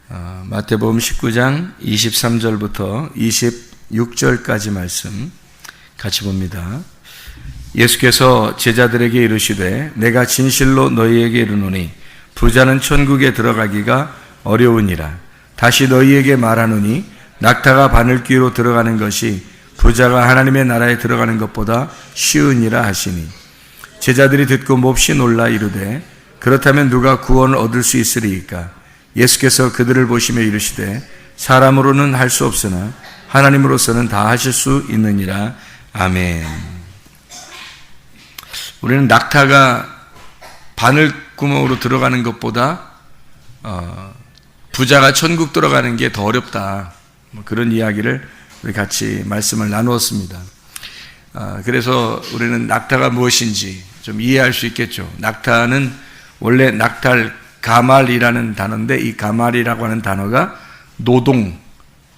마태복음 19장 23절부터 26절까지 말씀 같이 봅니다. 예수께서 제자들에게 이르시되 내가 진실로 너희에게 이르노니 부자는 천국에 들어가기가 어려우니라. 다시 너희에게 말하노니 낙타가 바늘귀로 들어가는 것이 부자가 하나님의 나라에 들어가는 것보다 쉬우니라 하시니, 제자들이 듣고 몹시 놀라 이르되 그렇다면 누가 구원을 얻을 수 있으리이까? 예수께서 그들을 보시며 이르시되 사람으로는 할 수 없으나 하나님으로서는 다 하실 수 있느니라. 아멘. 우리는 낙타가 바늘구멍으로 들어가는 것보다 부자가 천국 들어가는 게 더 어렵다, 그런 이야기를 우리 같이 말씀을 나누었습니다. 그래서 우리는 낙타가 무엇인지 좀 이해할 수 있겠죠. 낙타는 원래 낙탈 가말이라는 단어인데, 이 가말이라고 하는 단어가 노동,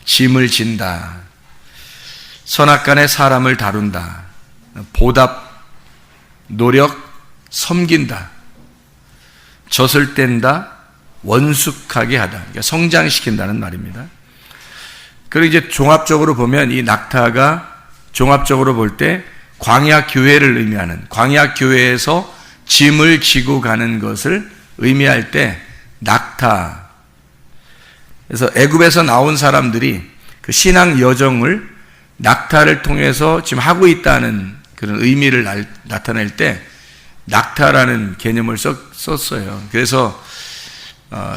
짐을 진다, 선악간에 사람을 다룬다, 보답, 노력, 섬긴다, 젖을 뗀다, 원숙하게 하다, 그러니까 성장시킨다는 말입니다. 그리고 이제 종합적으로 보면 이 낙타가 종합적으로 볼 때 광야 교회를 의미하는, 광야 교회에서 짐을 지고 가는 것을 의미할 때 낙타. 그래서 애굽에서 나온 사람들이 그 신앙 여정을 낙타를 통해서 지금 하고 있다는 그런 의미를 나타낼 때 낙타라는 개념을 썼어요. 그래서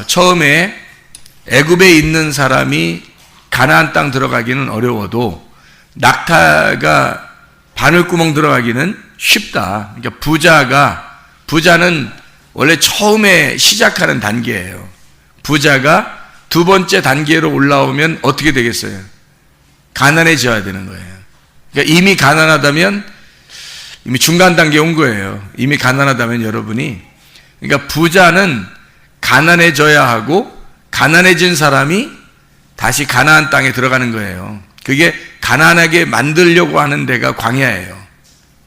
처음에 애굽에 있는 사람이 가나안 땅 들어가기는 어려워도 낙타가 바늘구멍 들어가기는 쉽다. 그러니까 부자는 원래 처음에 시작하는 단계예요. 부자가 두 번째 단계로 올라오면 어떻게 되겠어요? 가난해져야 되는 거예요. 그러니까 이미 가난하다면, 이미 중간 단계에 온 거예요. 이미 가난하다면 여러분이, 그러니까 부자는 가난해져야 하고, 가난해진 사람이 다시 가나안 땅에 들어가는 거예요. 그게 가난하게 만들려고 하는 데가 광야예요.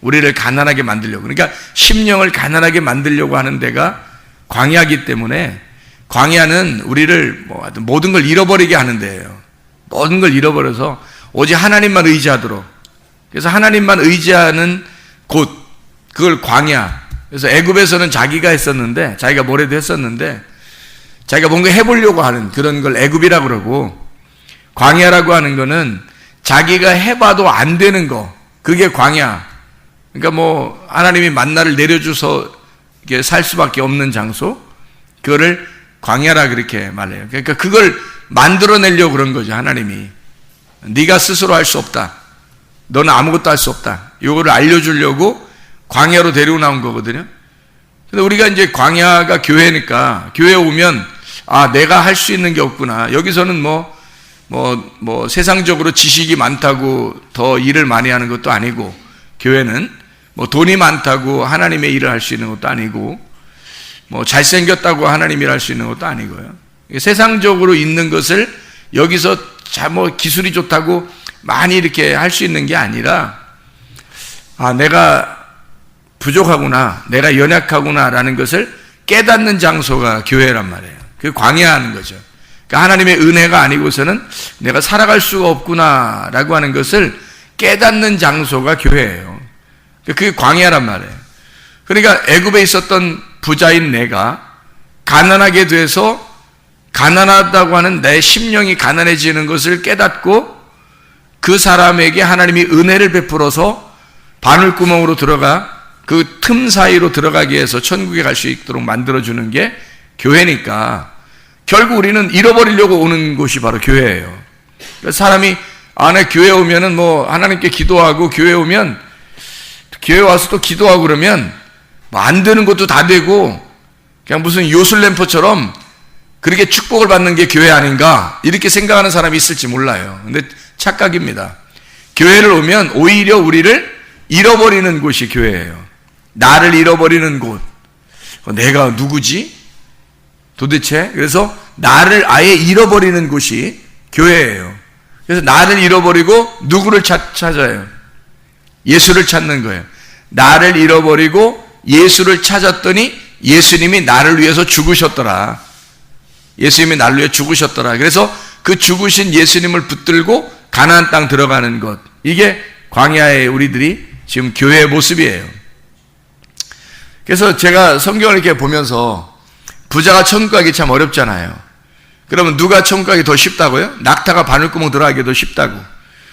우리를 가난하게 만들려고, 그러니까 심령을 가난하게 만들려고 하는 데가 광야이기 때문에, 광야는 우리를 모든 걸 잃어버리게 하는 데예요. 모든 걸 잃어버려서 오직 하나님만 의지하도록. 그래서 하나님만 의지하는 곳, 그걸 광야. 그래서 애굽에서는 자기가 했었는데, 자기가 뭐래도 했었는데, 자기가 뭔가 해보려고 하는 그런 걸 애굽이라고 그러고, 광야라고 하는 거는 자기가 해봐도 안 되는 거, 그게 광야. 그러니까 하나님이 만나를 내려줘서 이렇게 살 수밖에 없는 장소, 그거를 광야라 그렇게 말해요. 그러니까 그걸 만들어내려고 그런 거죠. 하나님이 네가 스스로 할 수 없다, 너는 아무것도 할 수 없다, 이거를 알려주려고 광야로 데리고 나온 거거든요. 근데 우리가 이제 광야가 교회니까, 교회 오면 내가 할 수 있는 게 없구나. 여기서는 세상적으로 지식이 많다고 더 일을 많이 하는 것도 아니고, 교회는 돈이 많다고 하나님의 일을 할 수 있는 것도 아니고, 잘생겼다고 하나님 일을 할 수 있는 것도 아니고요. 세상적으로 있는 것을 여기서 기술이 좋다고 많이 이렇게 할 수 있는 게 아니라, 내가 부족하구나, 내가 연약하구나 라는 것을 깨닫는 장소가 교회란 말이에요. 그게 광야하는 거죠. 그러니까 하나님의 은혜가 아니고서는 내가 살아갈 수가 없구나 라고 하는 것을 깨닫는 장소가 교회예요. 그게 광야란 말이에요. 그러니까 애굽에 있었던 부자인 내가 가난하게 돼서, 가난하다고 하는 내 심령이 가난해지는 것을 깨닫고, 그 사람에게 하나님이 은혜를 베풀어서 바늘구멍으로 들어가, 그 틈 사이로 들어가게 해서 천국에 갈 수 있도록 만들어주는 게 교회니까, 결국 우리는 잃어버리려고 오는 곳이 바로 교회예요. 사람이 내 교회 오면은 하나님께 기도하고, 교회 오면 교회 와서 또 기도하고 그러면 안 되는 것도 다 되고, 그냥 무슨 요술램프처럼 그렇게 축복을 받는 게 교회 아닌가, 이렇게 생각하는 사람이 있을지 몰라요. 근데 착각입니다. 교회를 오면 오히려 우리를 잃어버리는 곳이 교회예요. 나를 잃어버리는 곳. 내가 누구지? 도대체? 그래서 나를 아예 잃어버리는 곳이 교회예요. 그래서 나를 잃어버리고 누구를 찾아요? 예수를 찾는 거예요. 나를 잃어버리고 예수를 찾았더니 예수님이 나를 위해서 죽으셨더라. 예수님이 날 위해 죽으셨더라. 그래서 그 죽으신 예수님을 붙들고 가나안 땅 들어가는 것, 이게 광야의 우리들이 지금 교회의 모습이에요. 그래서 제가 성경을 이렇게 보면서 부자가 천국 가기 참 어렵잖아요. 그러면 누가 천국 가기 더 쉽다고요? 낙타가 바늘구멍 들어가기 더 쉽다고.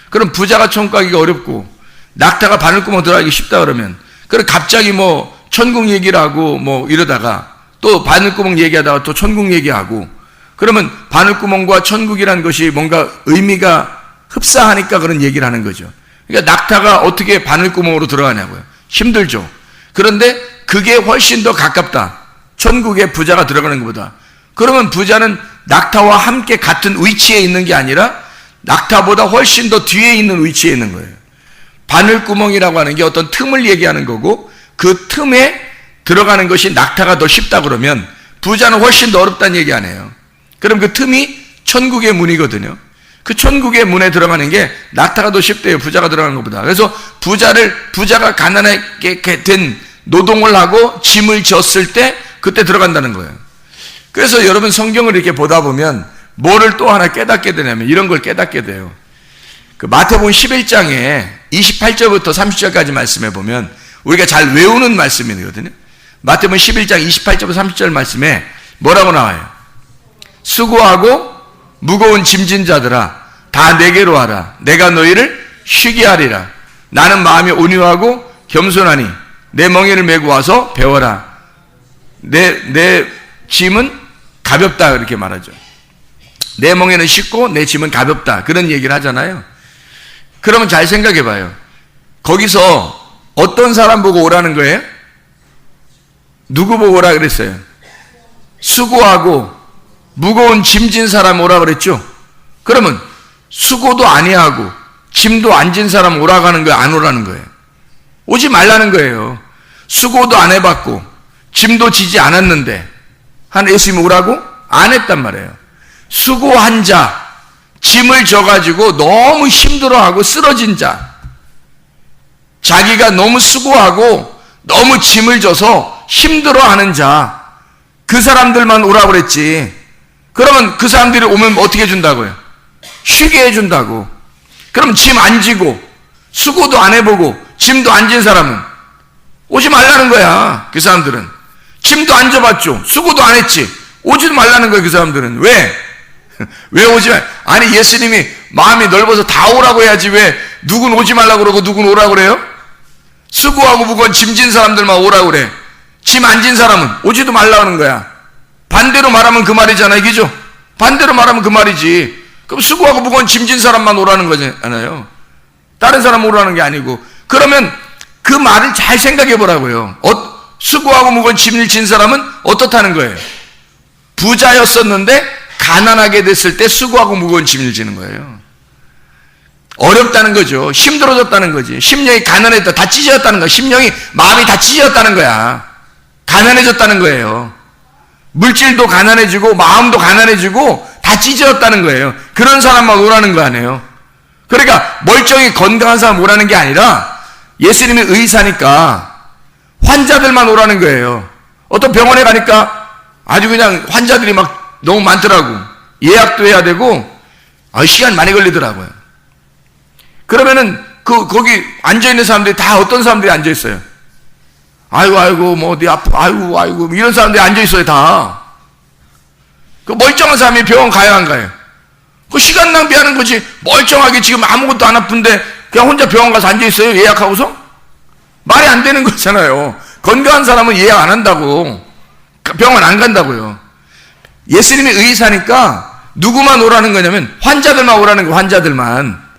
그럼 부자가 천국 가기가 어렵고 낙타가 바늘구멍 들어가기 쉽다 그러면, 그럼 갑자기 뭐 천국 얘기를 하고 뭐 이러다가 또 바늘구멍 얘기하다가 또 천국 얘기하고, 그러면 바늘구멍과 천국이라는 것이 뭔가 의미가 흡사하니까 그런 얘기를 하는 거죠. 그러니까 낙타가 어떻게 바늘구멍으로 들어가냐고요. 힘들죠. 그런데 그게 훨씬 더 가깝다. 천국에 부자가 들어가는 것보다. 그러면 부자는 낙타와 함께 같은 위치에 있는 게 아니라 낙타보다 훨씬 더 뒤에 있는 위치에 있는 거예요. 바늘구멍이라고 하는 게 어떤 틈을 얘기하는 거고, 그 틈에 들어가는 것이 낙타가 더 쉽다 그러면 부자는 훨씬 더 어렵다는 얘기 아니에요. 그럼 그 틈이 천국의 문이거든요. 그 천국의 문에 들어가는 게 낙타가 더 쉽대요, 부자가 들어가는 것보다. 그래서 부자가 가난하게 된 노동을 하고 짐을 졌을 때 그때 들어간다는 거예요. 그래서 여러분 성경을 이렇게 보다 보면 뭐를 또 하나 깨닫게 되냐면 이런 걸 깨닫게 돼요. 그 마태복음 11장에 28절부터 30절까지 말씀해 보면 우리가 잘 외우는 말씀이거든요. 마태복음 11장 28절부터 30절 말씀에 뭐라고 나와요? 수고하고 무거운 짐진 자들아 다 내게로 와라. 내가 너희를 쉬게 하리라. 나는 마음이 온유하고 겸손하니 내 멍에를 메고 와서 배워라. 내 짐은 가볍다, 그렇게 말하죠. 내 멍에는 쉽고 내 짐은 가볍다, 그런 얘기를 하잖아요. 그러면 잘 생각해 봐요. 거기서 어떤 사람 보고 오라는 거예요? 누구 보고 오라 그랬어요? 수고하고 무거운 짐진 사람 오라 그랬죠? 그러면 수고도 아니하고 짐도 안 진 사람 오라고 하는 거예요? 안 오라는 거예요? 오지 말라는 거예요. 수고도 안 해봤고 짐도 지지 않았는데 한 예수님이 오라고? 안 했단 말이에요. 수고한 자, 짐을 져가지고 너무 힘들어하고 쓰러진 자, 자기가 너무 수고하고 너무 짐을 져서 힘들어하는 자, 그 사람들만 오라고 그랬지. 그러면 그 사람들이 오면 어떻게 해준다고요? 쉬게 해준다고. 그럼 짐 안 지고 수고도 안 해보고 짐도 안 진 사람은 오지 말라는 거야. 그 사람들은 짐도 안 져봤죠. 수고도 안 했지. 오지도 말라는 거야. 그 사람들은 왜? 왜 오지 말? 아니 예수님이 마음이 넓어서 다 오라고 해야지 왜 누군 오지 말라고 그러고 누군 오라고 그래요? 수고하고 무거운 짐진 사람들만 오라고 그래. 짐 안 진 사람은 오지도 말라는 거야. 반대로 말하면 그 말이잖아요. 그죠? 반대로 말하면 그 말이지. 그럼 수고하고 무거운 짐진 사람만 오라는 거잖아요. 다른 사람 오라는 게 아니고. 그러면 그 말을 잘 생각해 보라고요. 수고하고 무거운 짐을 진 사람은 어떻다는 거예요? 부자였었는데 가난하게 됐을 때 수고하고 무거운 짐을 지는 거예요. 어렵다는 거죠. 힘들어졌다는 거지. 심령이 가난했다. 다 찢어졌다는 거야. 심령이, 마음이 다 찢어졌다는 거야. 가난해졌다는 거예요. 물질도 가난해지고 마음도 가난해지고 다 찢어졌다는 거예요. 그런 사람만 오라는 거 아니에요. 그러니까 멀쩡히 건강한 사람 오라는 게 아니라 예수님이 의사니까 환자들만 오라는 거예요. 어떤 병원에 가니까 아주 그냥 환자들이 막 너무 많더라고. 예약도 해야 되고 시간 많이 걸리더라고요. 그러면은 거기 앉아있는 사람들이 다 어떤 사람들이 앉아있어요? 아이고 뭐 어디 아파, 아이고 이런 사람들이 앉아있어요. 다 그 멀쩡한 사람이 병원 가야 안 가요? 그 시간 낭비하는 거지. 멀쩡하게 지금 아무것도 안 아픈데 그냥 혼자 병원 가서 앉아있어요? 예약하고서? 말이 안 되는 거잖아요. 건강한 사람은 예약 안 한다고. 병원 안 간다고요. 예수님이 의사니까 누구만 오라는 거냐면 환자들만 오라는 거예요. 환자들만.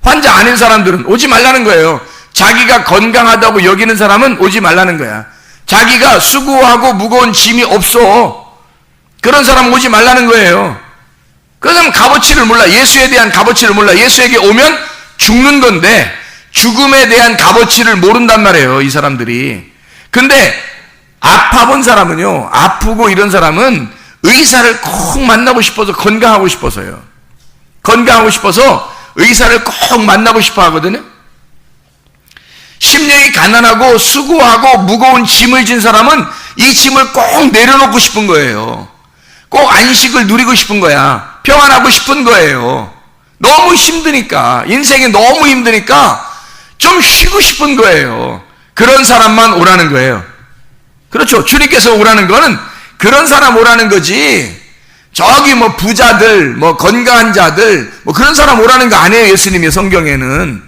환자 아닌 사람들은 오지 말라는 거예요. 자기가 건강하다고 여기는 사람은 오지 말라는 거야. 자기가 수고하고 무거운 짐이 없어. 그런 사람 오지 말라는 거예요. 그 사람은 값어치를 몰라. 예수에 대한 값어치를 몰라. 예수에게 오면 죽는 건데 죽음에 대한 값어치를 모른단 말이에요. 이 사람들이. 근데 아파본 사람은요, 아프고 이런 사람은 의사를 꼭 만나고 싶어서, 건강하고 싶어서요. 건강하고 싶어서 의사를 꼭 만나고 싶어 하거든요. 심령이 가난하고 수고하고 무거운 짐을 진 사람은 이 짐을 꼭 내려놓고 싶은 거예요. 꼭 안식을 누리고 싶은 거야. 평안하고 싶은 거예요. 너무 힘드니까, 인생이 너무 힘드니까 좀 쉬고 싶은 거예요. 그런 사람만 오라는 거예요. 그렇죠. 주님께서 오라는 거는 그런 사람 오라는 거지, 저기 뭐 부자들, 뭐 건강한 자들, 뭐 그런 사람 오라는 거 아니에요. 예수님의 성경에는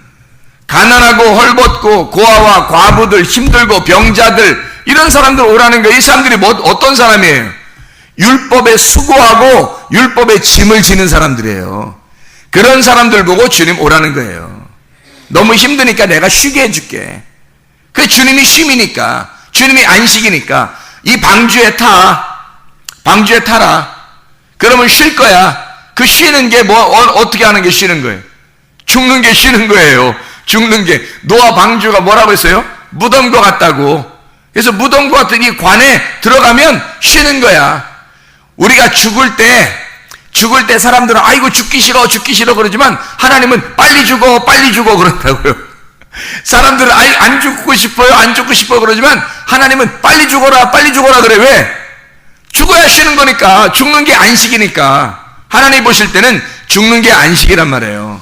가난하고 헐벗고 고아와 과부들, 힘들고 병자들, 이런 사람들 오라는 거예요. 이 사람들이 뭐 어떤 사람이에요? 율법에 수고하고 율법에 짐을 지는 사람들이에요. 그런 사람들 보고 주님 오라는 거예요. 너무 힘드니까 내가 쉬게 해줄게. 그게 주님이 쉼이니까, 주님이 안식이니까. 이 방주에 타라. 그러면 쉴 거야. 그 쉬는 게 뭐, 어떻게 하는 게 쉬는 거예요? 죽는 게 쉬는 거예요. 죽는 게. 노아 방주가 뭐라고 했어요? 무덤과 같다고. 그래서 무덤과 같은 이 관에 들어가면 쉬는 거야. 우리가 죽을 때 사람들은 아이고 죽기 싫어 그러지만 하나님은 빨리 죽어 그런다고요. 사람들은 안 죽고 싶어 그러지만 하나님은 빨리 죽어라 그래. 왜? 죽어야 쉬는 거니까. 죽는 게 안식이니까. 하나님 보실 때는 죽는 게 안식이란 말이에요.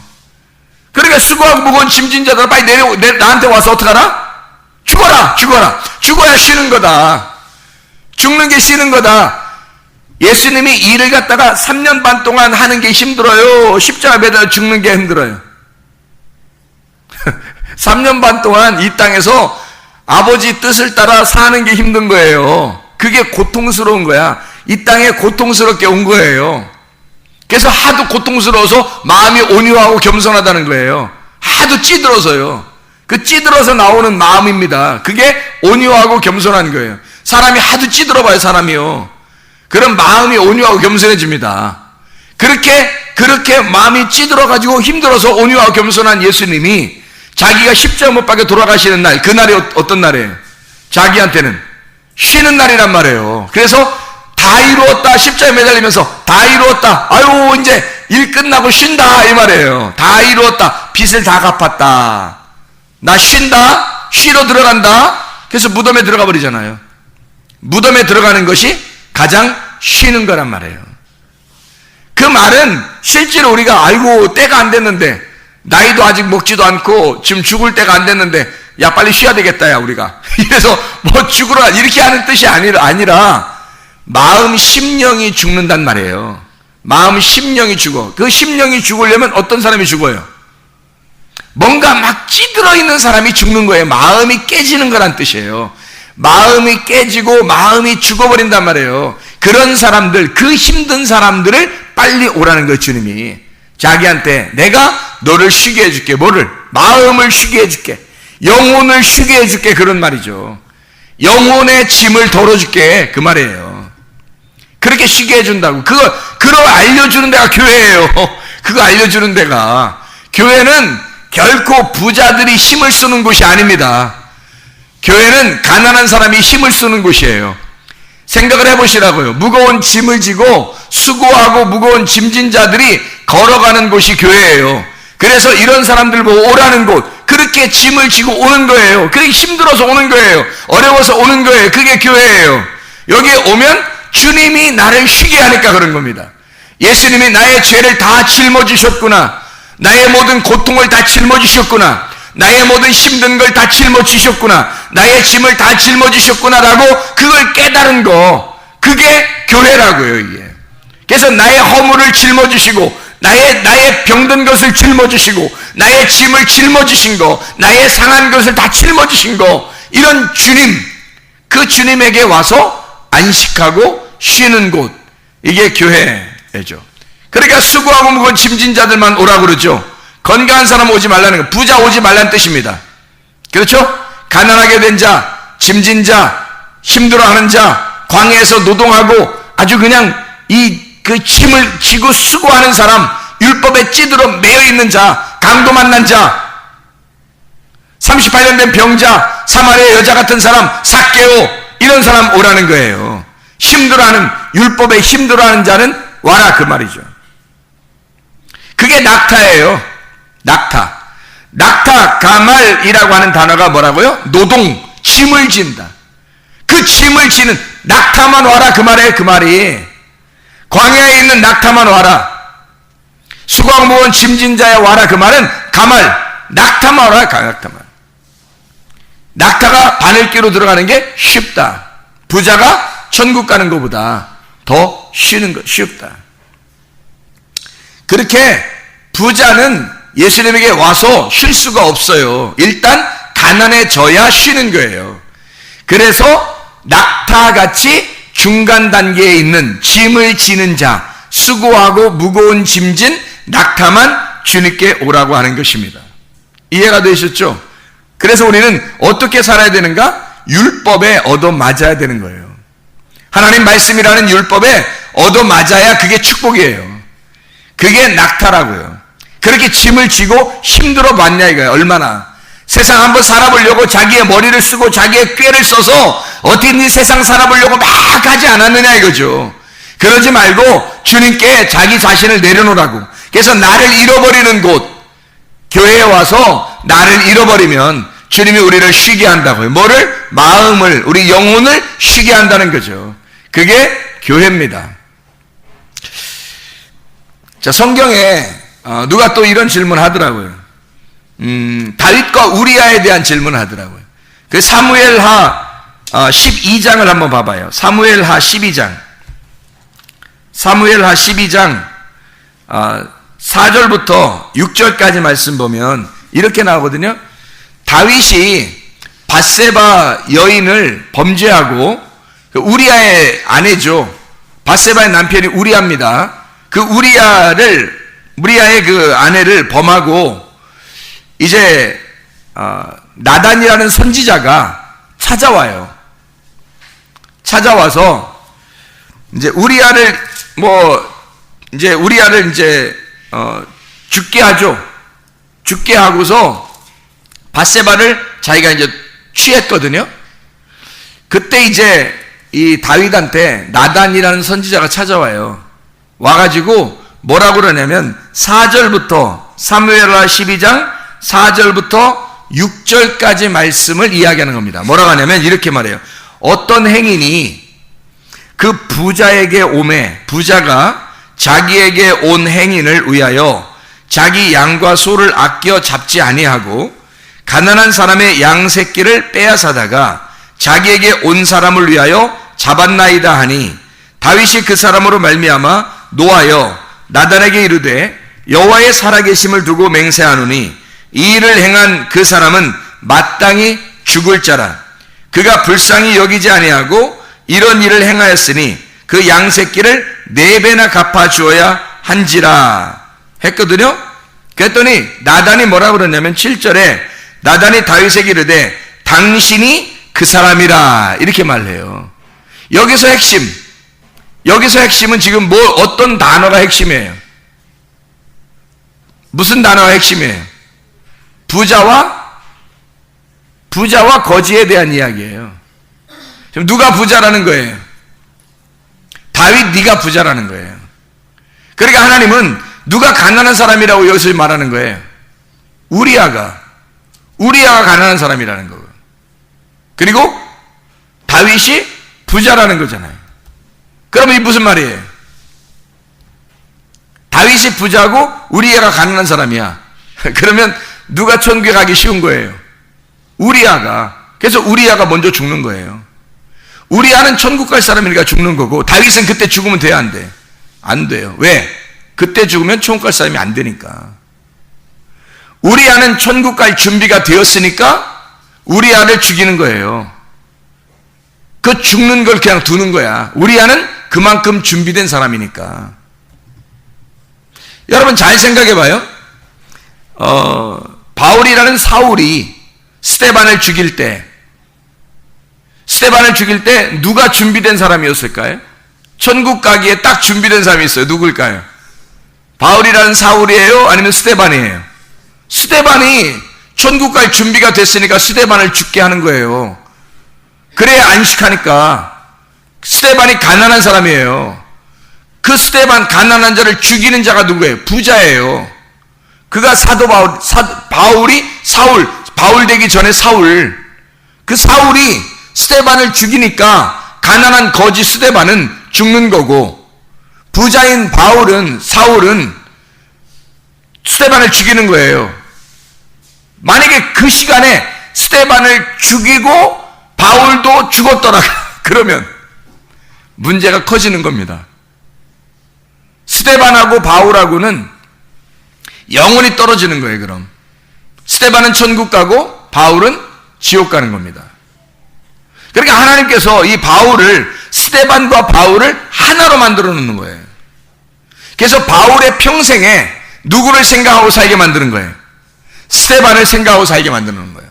그러니까 수고하고 무거운 짐진 자들 빨리 나한테 와서 어떡하라? 죽어야 쉬는 거다. 죽는 게 쉬는 거다. 예수님이 일을 갖다가 3년 반 동안 하는 게 힘들어요. 십자가 매달려 죽는 게 힘들어요. 3년 반 동안 이 땅에서 아버지 뜻을 따라 사는 게 힘든 거예요. 그게 고통스러운 거야. 이 땅에 고통스럽게 온 거예요. 그래서 하도 고통스러워서 마음이 온유하고 겸손하다는 거예요. 하도 찌들어서요. 그 찌들어서 나오는 마음입니다. 그게 온유하고 겸손한 거예요. 사람이 하도 찌들어봐요, 사람이요. 그런 마음이 온유하고 겸손해집니다. 그렇게 마음이 찌들어가지고 힘들어서 온유하고 겸손한 예수님이 자기가 십자가 못 박혀 돌아가시는 날, 그날이 어떤 날이에요? 자기한테는 쉬는 날이란 말이에요. 그래서 다 이루었다. 십자가에 매달리면서 다 이루었다. 아유, 이제 일 끝나고 쉰다. 이 말이에요. 다 이루었다. 빚을 다 갚았다. 나 쉰다. 쉬러 들어간다. 그래서 무덤에 들어가 버리잖아요. 무덤에 들어가는 것이 가장 쉬는 거란 말이에요. 그 말은 실제로 우리가 아이고 때가 안 됐는데, 나이도 아직 먹지도 않고 지금 죽을 때가 안 됐는데 야 빨리 쉬어야 되겠다 야 우리가 이래서 뭐 죽으라 이렇게 하는 뜻이 아니라 마음 심령이 죽는단 말이에요. 마음 심령이 죽어. 그 심령이 죽으려면 어떤 사람이 죽어요? 뭔가 막 찌들어 있는 사람이 죽는 거예요. 마음이 깨지는 거란 뜻이에요. 마음이 깨지고 마음이 죽어버린단 말이에요. 그런 사람들, 그 힘든 사람들을 빨리 오라는 거예요. 주님이 자기한테 내가 너를 쉬게 해줄게. 뭐를? 마음을 쉬게 해줄게. 영혼을 쉬게 해줄게. 그런 말이죠. 영혼의 짐을 덜어줄게. 그 말이에요. 그렇게 쉬게 해준다고. 그거 알려주는 데가 교회예요. 그거 알려주는 데가. 교회는 결코 부자들이 힘을 쓰는 곳이 아닙니다. 교회는 가난한 사람이 힘을 쓰는 곳이에요. 생각을 해보시라고요. 무거운 짐을 지고 수고하고 무거운 짐진 자들이 걸어가는 곳이 교회예요. 그래서 이런 사람들 보고 오라는 곳, 그렇게 짐을 지고 오는 거예요. 그렇게 힘들어서 오는 거예요. 어려워서 오는 거예요. 그게 교회예요. 여기에 오면 주님이 나를 쉬게 하니까 그런 겁니다. 예수님이 나의 죄를 다 짊어지셨구나. 나의 모든 고통을 다 짊어지셨구나. 나의 모든 힘든 걸 다 짊어지셨구나. 나의 짐을 다 짊어지셨구나라고 그걸 깨달은 거, 그게 교회라고요. 이게. 그래서 나의 허물을 짊어지시고 나의 병든 것을 짊어지시고 나의 짐을 짊어지신 거, 나의 상한 것을 다 짊어지신 거, 이런 주님, 그 주님에게 와서 안식하고 쉬는 곳, 이게 교회죠. 그러니까 수고하고 무거운 짐진 자들만 오라고 그러죠. 건강한 사람 오지 말라는 거, 부자 오지 말라는 뜻입니다. 그렇죠? 가난하게 된 자, 짐진 자, 힘들어하는 자, 광야에서 노동하고 아주 그냥 그 짐을 지고 수고하는 사람, 율법에 찌들어 매여 있는 자, 강도 만난 자, 38년 된 병자, 사마리아 여자 같은 사람, 삭개오, 이런 사람 오라는 거예요. 힘들어하는, 율법에 힘들어하는 자는 와라, 그 말이죠. 그게 낙타예요. 낙타, 가말이라고 하는 단어가 뭐라고요? 노동, 짐을 진다. 그 짐을 지는 낙타만 와라, 그 말이에요. 그 말이 광야에 있는 낙타만 와라. 수고하고 무거운 짐진 자야 와라. 그 말은 가말, 낙타만 와라. 낙타만. 낙타가 바늘기로 들어가는 게 쉽다. 부자가 천국 가는 것보다 더 쉽다. 그렇게 부자는 예수님에게 와서 쉴 수가 없어요. 일단 가난해져야 쉬는 거예요. 그래서 낙타같이 중간 단계에 있는 짐을 지는 자, 수고하고 무거운 짐진 낙타만 주님께 오라고 하는 것입니다. 이해가 되셨죠? 그래서 우리는 어떻게 살아야 되는가? 율법에 얻어맞아야 되는 거예요. 하나님 말씀이라는 율법에 얻어맞아야 그게 축복이에요. 그게 낙타라고요. 그렇게 짐을 지고 힘들어 봤냐 이거예요. 얼마나. 세상 한번 살아보려고 자기의 머리를 쓰고 자기의 꾀를 써서 어떻게든 세상 살아보려고 막 하지 않았느냐 이거죠. 그러지 말고 주님께 자기 자신을 내려놓으라고. 그래서 나를 잃어버리는 곳, 교회에 와서 나를 잃어버리면 주님이 우리를 쉬게 한다고요. 뭐를? 마음을, 우리 영혼을 쉬게 한다는 거죠. 그게 교회입니다. 자, 성경에 누가 또 이런 질문 하더라고요. 다윗과 우리아에 대한 질문을 하더라고요. 그 사무엘하 12장을 한번 봐봐요. 사무엘하 12장. 사무엘하 12장 4절부터 6절까지 말씀 보면 이렇게 나오거든요. 다윗이 밧세바 여인을 범죄하고, 우리아의 아내죠. 밧세바의 남편이 우리아입니다. 그 우리아의 그 아내를 범하고 이제 나단이라는 선지자가 찾아와요. 찾아와서 이제 우리아를 죽게 하죠. 죽게 하고서 밧세바를 자기가 이제 취했거든요. 그때 이제 이 다윗한테 나단이라는 선지자가 찾아와요. 와가지고 뭐라고 그러냐면 4절부터 사무엘하 12장 4절부터 6절까지 말씀을 이야기하는 겁니다. 뭐라고 하냐면 이렇게 말해요. 어떤 행인이 그 부자에게 오매, 부자가 자기에게 온 행인을 위하여 자기 양과 소를 아껴 잡지 아니하고 가난한 사람의 양 새끼를 빼앗아다가 자기에게 온 사람을 위하여 잡았나이다 하니 다윗이 그 사람으로 말미암아 노하여 나단에게 이르되 여호와의 살아계심을 두고 맹세하노니 이 일을 행한 그 사람은 마땅히 죽을 자라. 그가 불쌍히 여기지 아니하고 이런 일을 행하였으니 그 양 새끼를 4배나 갚아 주어야 한지라 했거든요. 그랬더니 나단이 뭐라고 그러냐면 7절에 나단이 다윗에게 이르되 당신이 그 사람이라 이렇게 말해요. 여기서 핵심은 지금 어떤 단어가 핵심이에요? 무슨 단어가 핵심이에요? 부자와 거지에 대한 이야기예요. 지금 누가 부자라는 거예요? 다윗 네가 부자라는 거예요. 그러니까 하나님은 누가 가난한 사람이라고 여기서 말하는 거예요? 우리아가 가난한 사람이라는 거예요. 그리고 다윗이 부자라는 거잖아요. 그러면 이 무슨 말이에요? 다윗이 부자고 우리아가 가난한 사람이야. 그러면 누가 천국에 가기 쉬운 거예요? 우리아가. 그래서 우리아가 먼저 죽는 거예요. 우리아는 천국 갈 사람이니까 죽는 거고 다윗은 그때 죽으면 돼야 안 돼? 안 돼요. 왜? 그때 죽으면 천국 갈 사람이 안 되니까. 우리아는 천국 갈 준비가 되었으니까 우리아를 죽이는 거예요. 그 죽는 걸 그냥 두는 거야. 우리아는 그만큼 준비된 사람이니까. 여러분 잘 생각해 봐요. 바울이라는 사울이 스데반을 죽일 때 누가 준비된 사람이었을까요? 천국 가기에 딱 준비된 사람이 있어요. 누굴까요? 바울이라는 사울이에요? 아니면 스데반이에요? 스데반이 천국 갈 준비가 됐으니까 스데반을 죽게 하는 거예요. 그래야 안식하니까. 스데반이 가난한 사람이에요. 그 스데반 가난한 자를 죽이는 자가 누구예요? 부자예요. 그가 사도 바울이 바울 되기 전에 사울. 그 사울이 스데반을 죽이니까 가난한 거지 스데반은 죽는 거고 부자인 사울은 스데반을 죽이는 거예요. 만약에 그 시간에 스데반을 죽이고 바울도 죽었더라 그러면 문제가 커지는 겁니다. 스데반하고 바울하고는 영원히 떨어지는 거예요. 그럼 스데반은 천국 가고 바울은 지옥 가는 겁니다. 그러니까 하나님께서 이 스데반과 바울을 하나로 만들어 놓는 거예요. 그래서 바울의 평생에 누구를 생각하고 살게 만드는 거예요? 스데반을 생각하고 살게 만드는 거예요.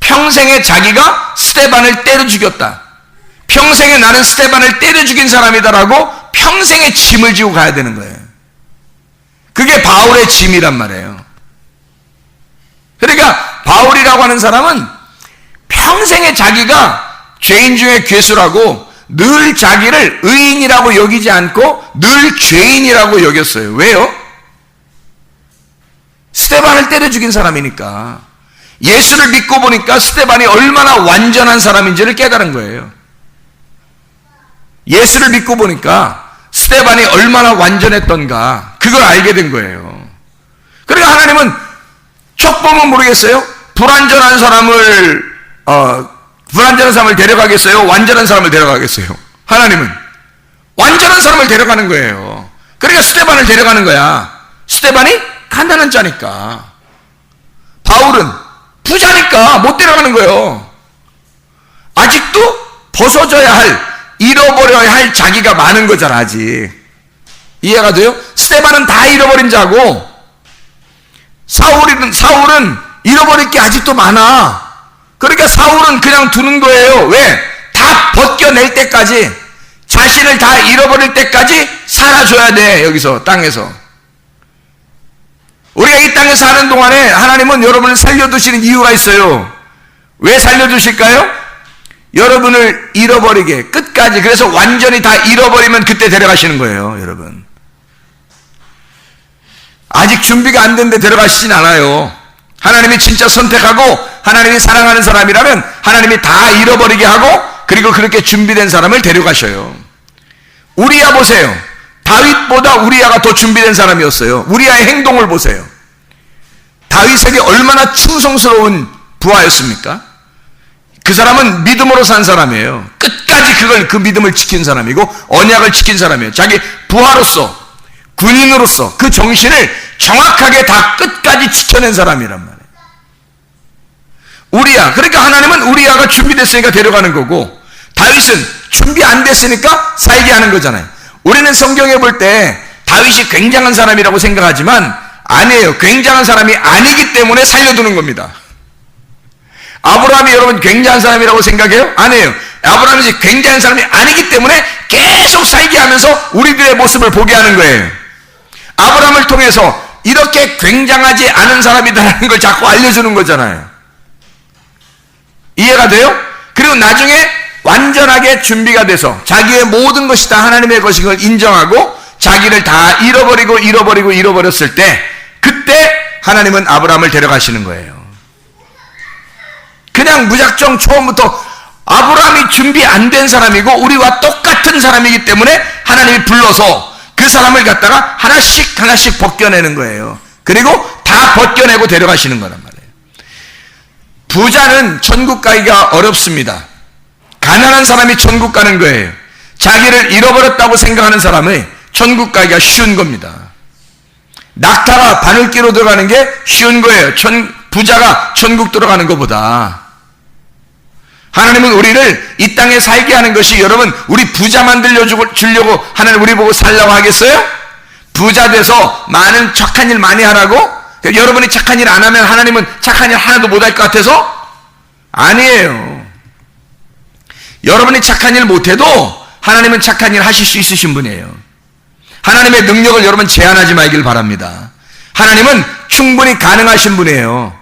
평생에 자기가 스데반을 때려 죽였다. 평생에 나는 스데반을 때려 죽인 사람이다라고 평생에 짐을 지고 가야 되는 거예요. 그게 바울의 짐이란 말이에요. 그러니까 바울이라고 하는 사람은 평생에 자기가 죄인 중에 괴수라고 늘 자기를 의인이라고 여기지 않고 늘 죄인이라고 여겼어요. 왜요? 스데반을 때려 죽인 사람이니까. 예수를 믿고 보니까 스데반이 얼마나 완전한 사람인지를 깨달은 거예요. 예수를 믿고 보니까 스데반이 얼마나 완전했던가 그걸 알게 된 거예요. 그러니까 하나님은 척 보면 모르겠어요? 불완전한 사람을 데려가겠어요? 완전한 사람을 데려가겠어요? 하나님은 완전한 사람을 데려가는 거예요. 그러니까 스데반을 데려가는 거야. 스데반이 가난한 자니까. 바울은 부자니까 못 데려가는 거예요. 아직도 벗어져야 할, 잃어버려야 할 자기가 많은 거잖아. 아직 이해가 돼요? 스데반은 다 잃어버린 자고 사울은 잃어버릴 게 아직도 많아. 그러니까 사울은 그냥 두는 거예요. 왜? 다 벗겨낼 때까지, 자신을 다 잃어버릴 때까지 살아줘야 돼. 여기서 땅에서 우리가 이 땅에 사는 동안에 하나님은 여러분을 살려두시는 이유가 있어요. 왜 살려두실까요? 여러분을 잃어버리게 끝까지. 그래서 완전히 다 잃어버리면 그때 데려가시는 거예요. 여러분 아직 준비가 안 된데 데려가시진 않아요. 하나님이 진짜 선택하고 하나님이 사랑하는 사람이라면 하나님이 다 잃어버리게 하고 그리고 그렇게 준비된 사람을 데려가셔요. 우리야 보세요. 다윗보다 우리야가 더 준비된 사람이었어요. 우리야의 행동을 보세요. 다윗에게 얼마나 충성스러운 부하였습니까? 그 사람은 믿음으로 산 사람이에요. 끝까지 그 믿음을 지킨 사람이고 언약을 지킨 사람이에요. 자기 부하로서, 군인으로서 그 정신을 정확하게 다 끝까지 지켜낸 사람이란 말이에요. 우리야. 그러니까 하나님은 우리야가 준비됐으니까 데려가는 거고, 다윗은 준비 안 됐으니까 살게 하는 거잖아요. 우리는 성경에 볼 때 다윗이 굉장한 사람이라고 생각하지만 아니에요. 굉장한 사람이 아니기 때문에 살려두는 겁니다. 아브라함이 여러분 굉장한 사람이라고 생각해요? 아니에요. 아브라함이 굉장한 사람이 아니기 때문에 계속 살게 하면서 우리들의 모습을 보게 하는 거예요. 아브라함을 통해서 이렇게 굉장하지 않은 사람이다라는 걸 자꾸 알려주는 거잖아요. 이해가 돼요? 그리고 나중에 완전하게 준비가 돼서 자기의 모든 것이 다 하나님의 것인 걸 인정하고 자기를 다 잃어버렸을 때, 그때 하나님은 아브라함을 데려가시는 거예요. 그냥 무작정 처음부터 아브라함이 준비 안 된 사람이고 우리와 똑같은 사람이기 때문에 하나님이 불러서 그 사람을 갖다가 하나씩 벗겨내는 거예요. 그리고 다 벗겨내고 데려가시는 거란 말이에요. 부자는 천국 가기가 어렵습니다. 가난한 사람이 천국 가는 거예요. 자기를 잃어버렸다고 생각하는 사람의 천국 가기가 쉬운 겁니다. 낙타가 바늘기로 들어가는 게 쉬운 거예요. 부자가 천국 들어가는 것보다. 하나님은 우리를 이 땅에 살게 하는 것이, 여러분 우리 부자 만들려 주려고 하나님 우리 보고 살라고 하겠어요? 부자 돼서 많은 착한 일 많이 하라고? 여러분이 착한 일 안 하면 하나님은 착한 일 하나도 못 할 것 같아서? 아니에요. 여러분이 착한 일 못해도 하나님은 착한 일 하실 수 있으신 분이에요. 하나님의 능력을 여러분 제한하지 말길 바랍니다. 하나님은 충분히 가능하신 분이에요.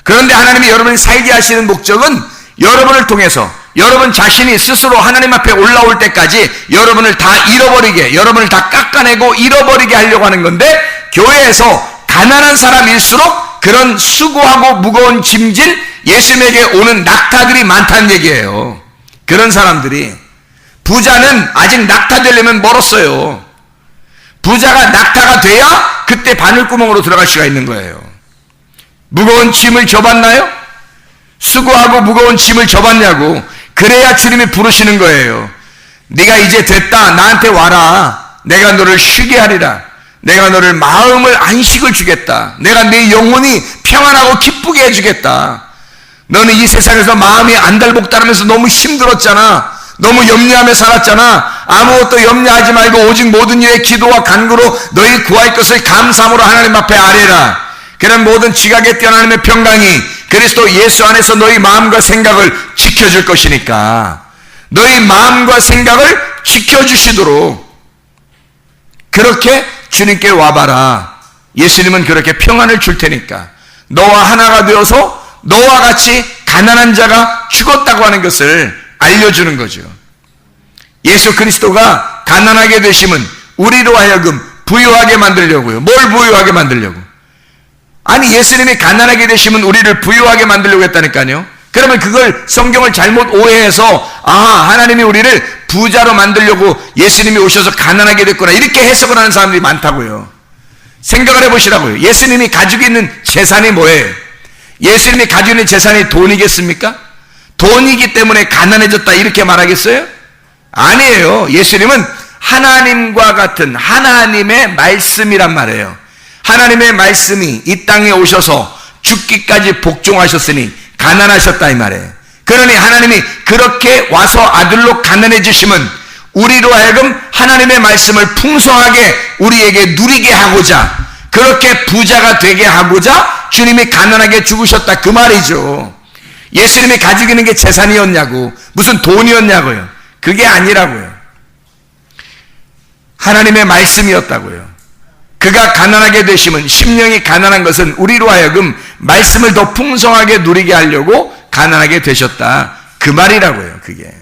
그런데 하나님이 여러분이 살게 하시는 목적은 여러분을 통해서 여러분 자신이 스스로 하나님 앞에 올라올 때까지 여러분을 다 잃어버리게, 여러분을 다 깎아내고 잃어버리게 하려고 하는 건데, 교회에서 가난한 사람일수록 그런 수고하고 무거운 짐진 예수님에게 오는 낙타들이 많다는 얘기예요. 그런 사람들이, 부자는 아직 낙타 되려면 멀었어요. 부자가 낙타가 돼야 그때 바늘구멍으로 들어갈 수가 있는 거예요. 무거운 짐을 져봤나요? 수고하고 무거운 짐을 져봤냐고. 그래야 주님이 부르시는 거예요. 네가 이제 됐다. 나한테 와라. 내가 너를 쉬게 하리라. 내가 너를 마음을 안식을 주겠다. 내가 네 영혼이 평안하고 기쁘게 해주겠다. 너는 이 세상에서 마음이 안달복달하면서 너무 힘들었잖아. 너무 염려하며 살았잖아. 아무것도 염려하지 말고 오직 모든 일에 기도와 간구로 너희 구할 것을 감사함으로 하나님 앞에 아뢰라. 그런 모든 지각에 뛰어나는 평강이 그리스도 예수 안에서 너희 마음과 생각을 지켜줄 것이니까 너희 마음과 생각을 지켜주시도록 그렇게 주님께 와봐라. 예수님은 그렇게 평안을 줄 테니까 너와 하나가 되어서 너와 같이 가난한 자가 죽었다고 하는 것을 알려주는 거죠. 예수 그리스도가 가난하게 되심은 우리로 하여금 부유하게 만들려고요. 뭘 부유하게 만들려고? 아니 예수님이 가난하게 되심은 우리를 부유하게 만들려고 했다니까요. 그러면 그걸 성경을 잘못 오해해서 하나님이 우리를 부자로 만들려고 예수님이 오셔서 가난하게 됐구나 이렇게 해석을 하는 사람들이 많다고요. 생각을 해보시라고요. 예수님이 가지고 있는 재산이 뭐예요? 예수님이 가지고 있는 재산이 돈이겠습니까? 돈이기 때문에 가난해졌다 이렇게 말하겠어요? 아니에요. 예수님은 하나님과 같은 하나님의 말씀이란 말이에요. 하나님의 말씀이 이 땅에 오셔서 죽기까지 복종하셨으니 가난하셨다 이 말이에요. 그러니 하나님이 그렇게 와서 아들로 가난해지심은 우리로 하여금 하나님의 말씀을 풍성하게 우리에게 누리게 하고자 그렇게 부자가 되게 하고자 주님이 가난하게 죽으셨다 그 말이죠. 예수님이 가지고 있는 게 재산이었냐고 무슨 돈이었냐고요. 그게 아니라고요. 하나님의 말씀이었다고요. 그가 가난하게 되심은 심령이 가난한 것은 우리로 하여금 말씀을 더 풍성하게 누리게 하려고 가난하게 되셨다 그 말이라고요. 그게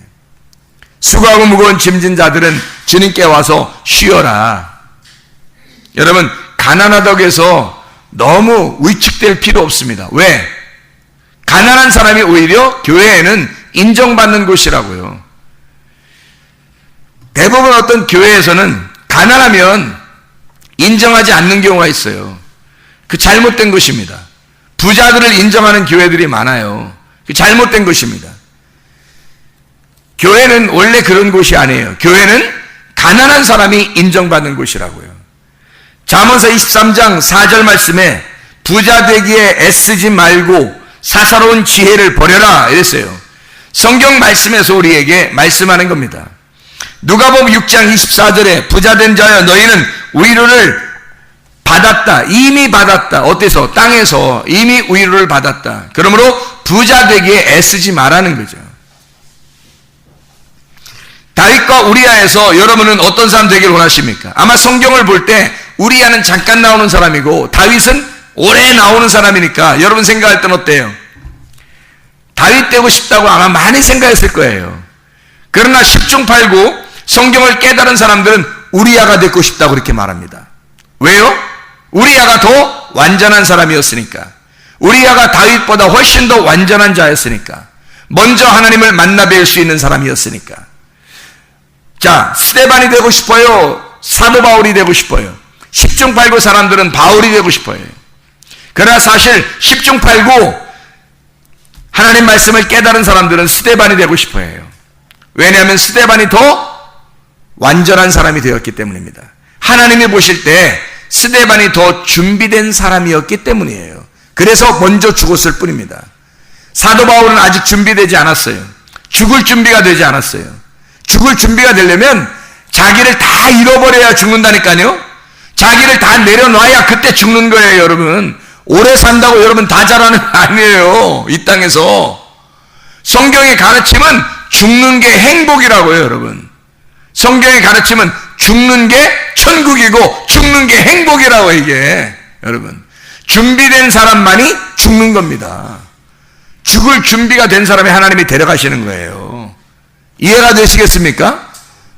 수고하고 무거운 짐진 자들은 주님께 와서 쉬어라. 여러분 가난하다고 해서 너무 위축될 필요 없습니다. 왜? 가난한 사람이 오히려 교회에는 인정받는 곳이라고요. 대부분 어떤 교회에서는 가난하면 인정하지 않는 경우가 있어요. 그 잘못된 것입니다. 부자들을 인정하는 교회들이 많아요. 그 잘못된 것입니다. 교회는 원래 그런 곳이 아니에요. 교회는 가난한 사람이 인정받는 곳이라고요. 잠언서 23장 4절 말씀에 부자 되기에 애쓰지 말고 사사로운 지혜를 버려라 이랬어요. 성경 말씀에서 우리에게 말씀하는 겁니다. 누가복음 6장 24절에 부자된 자여 너희는 위로를 받았다. 이미 받았다. 어때서? 땅에서 이미 위로를 받았다. 그러므로 부자 되기에 애쓰지 말라는 거죠. 다윗과 우리아에서 여러분은 어떤 사람 되기를 원하십니까? 아마 성경을 볼 때 우리아는 잠깐 나오는 사람이고 다윗은 오래 나오는 사람이니까 여러분 생각할 땐 어때요? 다윗 되고 싶다고 아마 많이 생각했을 거예요. 그러나 10중 8구 성경을 깨달은 사람들은 우리아가 되고 싶다고 그렇게 말합니다. 왜요? 우리아가 더 완전한 사람이었으니까. 우리아가 다윗보다 훨씬 더 완전한 자였으니까. 먼저 하나님을 만나 뵐 수 있는 사람이었으니까. 자, 스데반이 되고 싶어요? 사도 바울이 되고 싶어요? 10중 8구 사람들은 바울이 되고 싶어요. 그러나 사실 10중 8구 하나님 말씀을 깨달은 사람들은 스데반이 되고 싶어요. 왜냐하면 스데반이 더 완전한 사람이 되었기 때문입니다. 하나님이 보실 때 스데반이 더 준비된 사람이었기 때문이에요. 그래서 먼저 죽었을 뿐입니다. 사도 바울은 아직 준비되지 않았어요. 죽을 준비가 되지 않았어요. 죽을 준비가 되려면 자기를 다 잃어버려야 죽는다니까요. 자기를 다 내려놔야 그때 죽는 거예요. 여러분 오래 산다고 여러분 다 자라는 거 아니에요. 이 땅에서 성경의 가르침은 죽는 게 행복이라고요. 여러분 성경의 가르침은 죽는 게 천국이고 죽는 게 행복이라고. 이게 여러분 준비된 사람만이 죽는 겁니다. 죽을 준비가 된 사람이 하나님이 데려가시는 거예요. 이해가 되시겠습니까?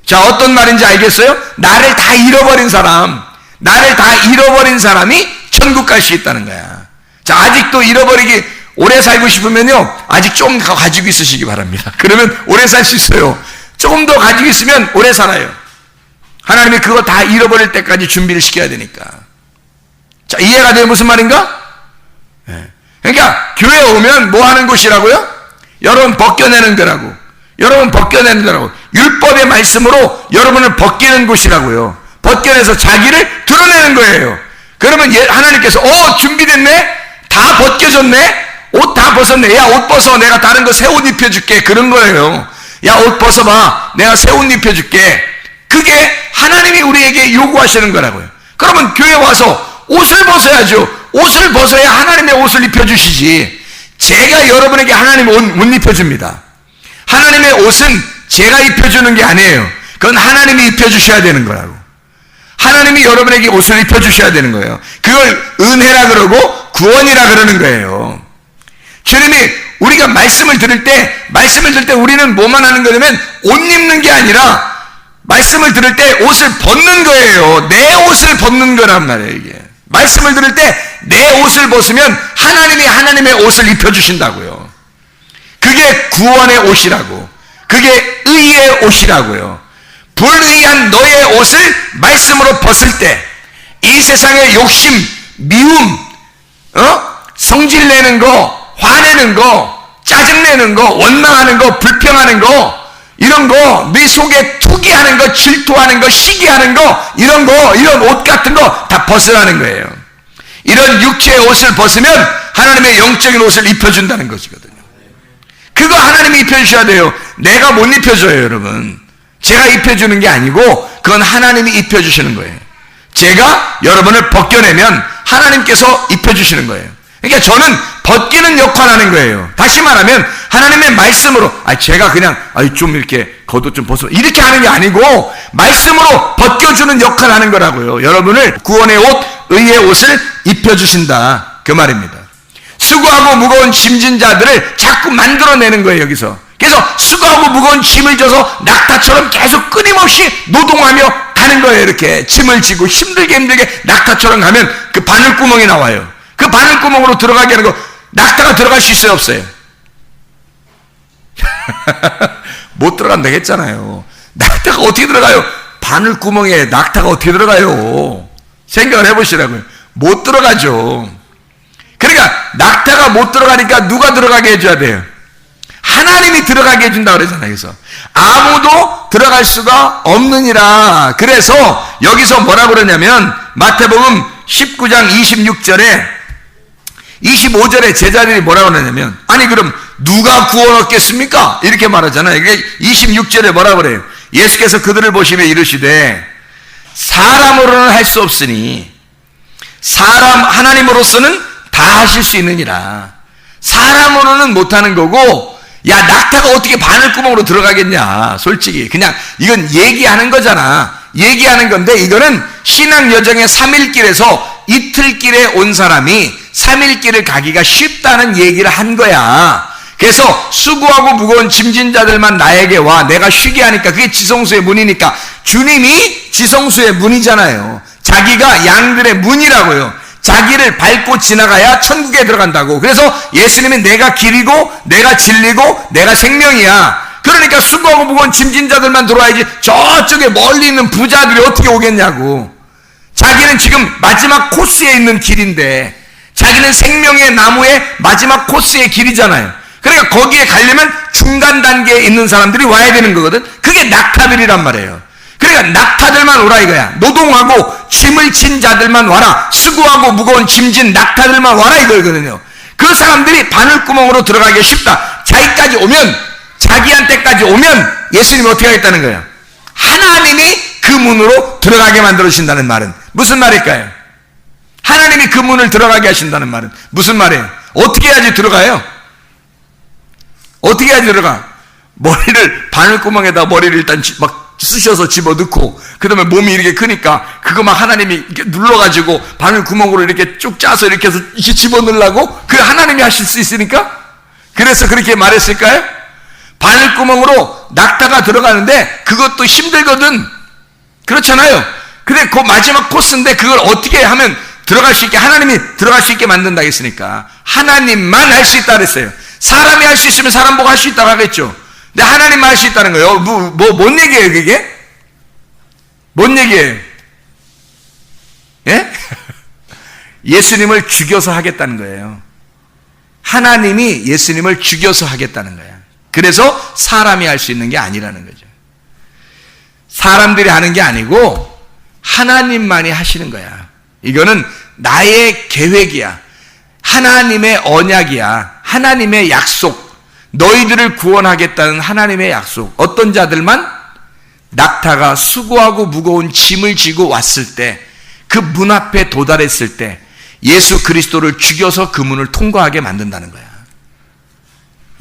자, 어떤 말인지 알겠어요? 나를 다 잃어버린 사람, 나를 다 잃어버린 사람이 천국 갈 수 있다는 거야. 자, 아직도 잃어버리기 오래 살고 싶으면요 아직 좀 더 가지고 있으시기 바랍니다. 그러면 오래 살 수 있어요. 조금 더 가지고 있으면 오래 살아요. 하나님이 그거 다 잃어버릴 때까지 준비를 시켜야 되니까. 자, 이해가 돼요? 무슨 말인가? 네. 그러니까 교회 오면 뭐 하는 곳이라고요? 여러분 벗겨내는 거라고. 여러분 벗겨내는 거라고. 율법의 말씀으로 여러분을 벗기는 곳이라고요. 벗겨내서 자기를 드러내는 거예요. 그러면 하나님께서 준비됐네? 다 벗겨졌네? 옷 다 벗었네. 야, 옷 벗어. 내가 다른 거 새 옷 입혀줄게. 그런 거예요. 야, 옷 벗어봐. 내가 새 옷 입혀줄게. 그게 하나님이 우리에게 요구하시는 거라고요. 그러면 교회 와서 옷을 벗어야죠. 옷을 벗어야 하나님의 옷을 입혀주시지. 제가 여러분에게 하나님의 옷 못 입혀줍니다. 하나님의 옷은 제가 입혀주는 게 아니에요. 그건 하나님이 입혀주셔야 되는 거라고. 하나님이 여러분에게 옷을 입혀주셔야 되는 거예요. 그걸 은혜라 그러고 구원이라 그러는 거예요. 주님이 우리가 말씀을 들을 때 우리는 뭐만 하는 거냐면 옷 입는 게 아니라 말씀을 들을 때 옷을 벗는 거예요. 내 옷을 벗는 거란 말이에요, 이게. 말씀을 들을 때 내 옷을 벗으면 하나님이 하나님의 옷을 입혀주신다고요. 그게 구원의 옷이라고. 그게 의의 옷이라고요. 불의한 너의 옷을 말씀으로 벗을 때 이 세상의 욕심, 미움, 성질내는 거, 화내는 거, 짜증내는 거, 원망하는 거, 불평하는 거, 이런 거, 네 속에 투기하는 거, 질투하는 거, 시기하는 거, 이런 옷 같은 거 다 벗으라는 거예요. 이런 육체의 옷을 벗으면 하나님의 영적인 옷을 입혀준다는 것이거든요. 그거 하나님이 입혀주셔야 돼요. 내가 못 입혀줘요, 여러분. 제가 입혀주는 게 아니고 그건 하나님이 입혀주시는 거예요. 제가 여러분을 벗겨내면 하나님께서 입혀주시는 거예요. 그러니까 저는 벗기는 역할을 하는 거예요. 다시 말하면 하나님의 말씀으로 제가 그냥 좀 이렇게 겉옷 좀 벗어 이렇게 하는 게 아니고 말씀으로 벗겨주는 역할을 하는 거라고요. 여러분을 구원의 옷, 의의 옷을 입혀주신다 그 말입니다. 수고하고 무거운 짐진 자들을 자꾸 만들어내는 거예요, 여기서. 그래서 수고하고 무거운 짐을 져서 낙타처럼 계속 끊임없이 노동하며 가는 거예요. 이렇게 짐을 지고 힘들게 낙타처럼 가면 그 바늘구멍이 나와요. 그 바늘구멍으로 들어가게 하는 거 낙타가 들어갈 수 있어요, 없어요? 못 들어간다고 했잖아요. 낙타가 어떻게 들어가요? 바늘구멍에 낙타가 어떻게 들어가요? 생각을 해보시라고요. 못 들어가죠. 그러니까 낙타가 못 들어가니까 누가 들어가게 해줘야 돼요? 하나님이 들어가게 해준다 그러잖아요. 그래서 아무도 들어갈 수가 없느니라. 그래서 여기서 뭐라 그러냐면 마태복음 19장 26절에 25절에 제자들이 뭐라 그러냐면 그럼 누가 구원 얻겠습니까? 이렇게 말하잖아요. 이게 26절에 뭐라 그래요? 예수께서 그들을 보시며 이르시되 사람으로는 할 수 없으니 하나님으로서는 다 하실 수 있느니라. 사람으로는 못하는 거고, 야, 낙타가 어떻게 바늘구멍으로 들어가겠냐. 솔직히 그냥 이건 얘기하는 거잖아. 얘기하는 건데 이거는 신앙 여정의 3일길에서 이틀길에 온 사람이 3일길을 가기가 쉽다는 얘기를 한 거야. 그래서 수고하고 무거운 짐진 자들만 나에게 와. 내가 쉬게 하니까. 그게 지성소의 문이니까. 주님이 지성소의 문이잖아요. 자기가 양들의 문이라고요. 자기를 밟고 지나가야 천국에 들어간다고. 그래서 예수님이 내가 길이고 내가 진리고 내가 생명이야. 그러니까 수고하고 무거운 짐진 자들만 들어와야지 저쪽에 멀리 있는 부자들이 어떻게 오겠냐고. 자기는 지금 마지막 코스에 있는 길인데, 자기는 생명의 나무의 마지막 코스의 길이잖아요. 그러니까 거기에 가려면 중간 단계에 있는 사람들이 와야 되는 거거든. 그게 낙타들이란 말이에요. 그러니까 낙타들만 오라 이거야. 노동하고 짐을 진 자들만 와라. 수고하고 무거운 짐진 낙타들만 와라 이거거든요. 그 사람들이 바늘구멍으로 들어가기 쉽다. 자기한테까지 오면 예수님이 어떻게 하겠다는 거예요? 하나님이 그 문으로 들어가게 만들어주신다는 말은 무슨 말일까요? 하나님이 그 문을 들어가게 하신다는 말은 무슨 말이에요? 어떻게 해야지 들어가요? 어떻게 해야지 들어가? 바늘구멍에다 머리를 일단 막 쑤셔서 집어넣고, 그 다음에 몸이 이렇게 크니까 그거 막 하나님이 이렇게 눌러가지고 바늘구멍으로 이렇게 쭉 짜서 이렇게 해서 이렇게 집어넣으려고? 그 하나님이 하실 수 있으니까? 그래서 그렇게 말했을까요? 바늘구멍으로 낙타가 들어가는데 그것도 힘들거든. 그렇잖아요. 근데 그 마지막 코스인데 그걸 어떻게 하면 들어갈 수 있게, 하나님이 들어갈 수 있게 만든다 했으니까 하나님만 할 수 있다 그랬어요. 사람이 할 수 있으면 사람 보고 할 수 있다고 하겠죠. 근데 하나님만 할 수 있다는 거예요. 뭔 얘기예요, 그게? 뭔 얘기예요? 예? 예수님을 죽여서 하겠다는 거예요. 하나님이 예수님을 죽여서 하겠다는 거야. 그래서 사람이 할 수 있는 게 아니라는 거죠. 사람들이 하는 게 아니고 하나님만이 하시는 거야. 이거는 나의 계획이야. 하나님의 언약이야. 하나님의 약속. 너희들을 구원하겠다는 하나님의 약속. 어떤 자들만 낙타가 수고하고 무거운 짐을 지고 왔을 때, 그 문 앞에 도달했을 때 예수 그리스도를 죽여서 그 문을 통과하게 만든다는 거야.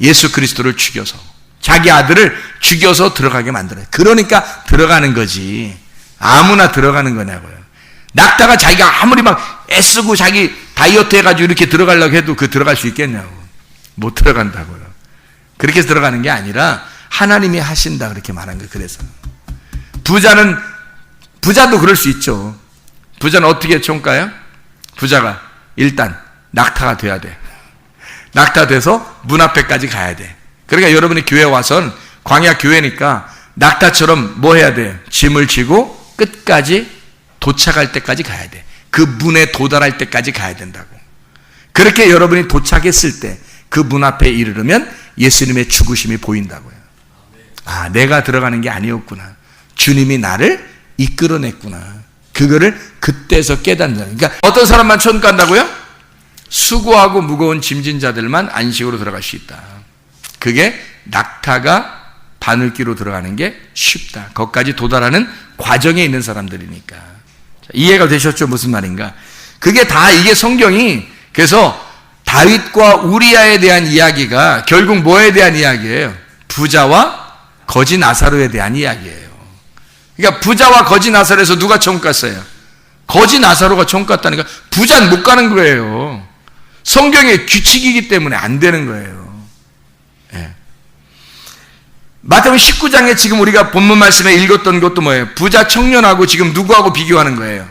예수 그리스도를 죽여서, 자기 아들을 죽여서 들어가게 만들어요. 그러니까 들어가는 거지. 아무나 들어가는 거냐고요. 낙타가 자기가 아무리 막 애쓰고 자기 다이어트 해가지고 이렇게 들어가려고 해도 그 들어갈 수 있겠냐고. 못 들어간다고요. 그렇게 해서 들어가는 게 아니라 하나님이 하신다, 그렇게 말한 거예요. 그래서 부자도 그럴 수 있죠. 부자는 어떻게 총가요? 부자가 일단 낙타가 돼야 돼. 낙타 돼서 문 앞에까지 가야 돼. 그러니까 여러분이 교회 와선, 광야 교회니까 낙타처럼 뭐 해야 돼요? 짐을 지고 끝까지 도착할 때까지 가야 돼. 그 문에 도달할 때까지 가야 된다고. 그렇게 여러분이 도착했을 때 그 문 앞에 이르르면 예수님의 죽으심이 보인다고요. 아, 내가 들어가는 게 아니었구나. 주님이 나를 이끌어냈구나. 그거를 그때서 깨닫는 거예요. 그러니까 어떤 사람만 천국 간다고요? 수고하고 무거운 짐진 자들만 안식으로 들어갈 수 있다. 그게 낙타가 바늘기로 들어가는 게 쉽다. 거기까지 도달하는 과정에 있는 사람들이니까. 이해가 되셨죠? 무슨 말인가? 그게 다 이게 성경이, 그래서 다윗과 우리아에 대한 이야기가 결국 뭐에 대한 이야기예요? 부자와 거지 나사로에 대한 이야기예요. 그러니까 부자와 거지 나사로에서 누가 천국 갔어요? 거지 나사로가 천국 갔다니까. 부자는 못 가는 거예요. 성경의 규칙이기 때문에 안 되는 거예요. 예. 마태복음 19장에 지금 우리가 본문 말씀에 읽었던 것도 뭐예요? 부자 청년하고 지금 누구하고 비교하는 거예요?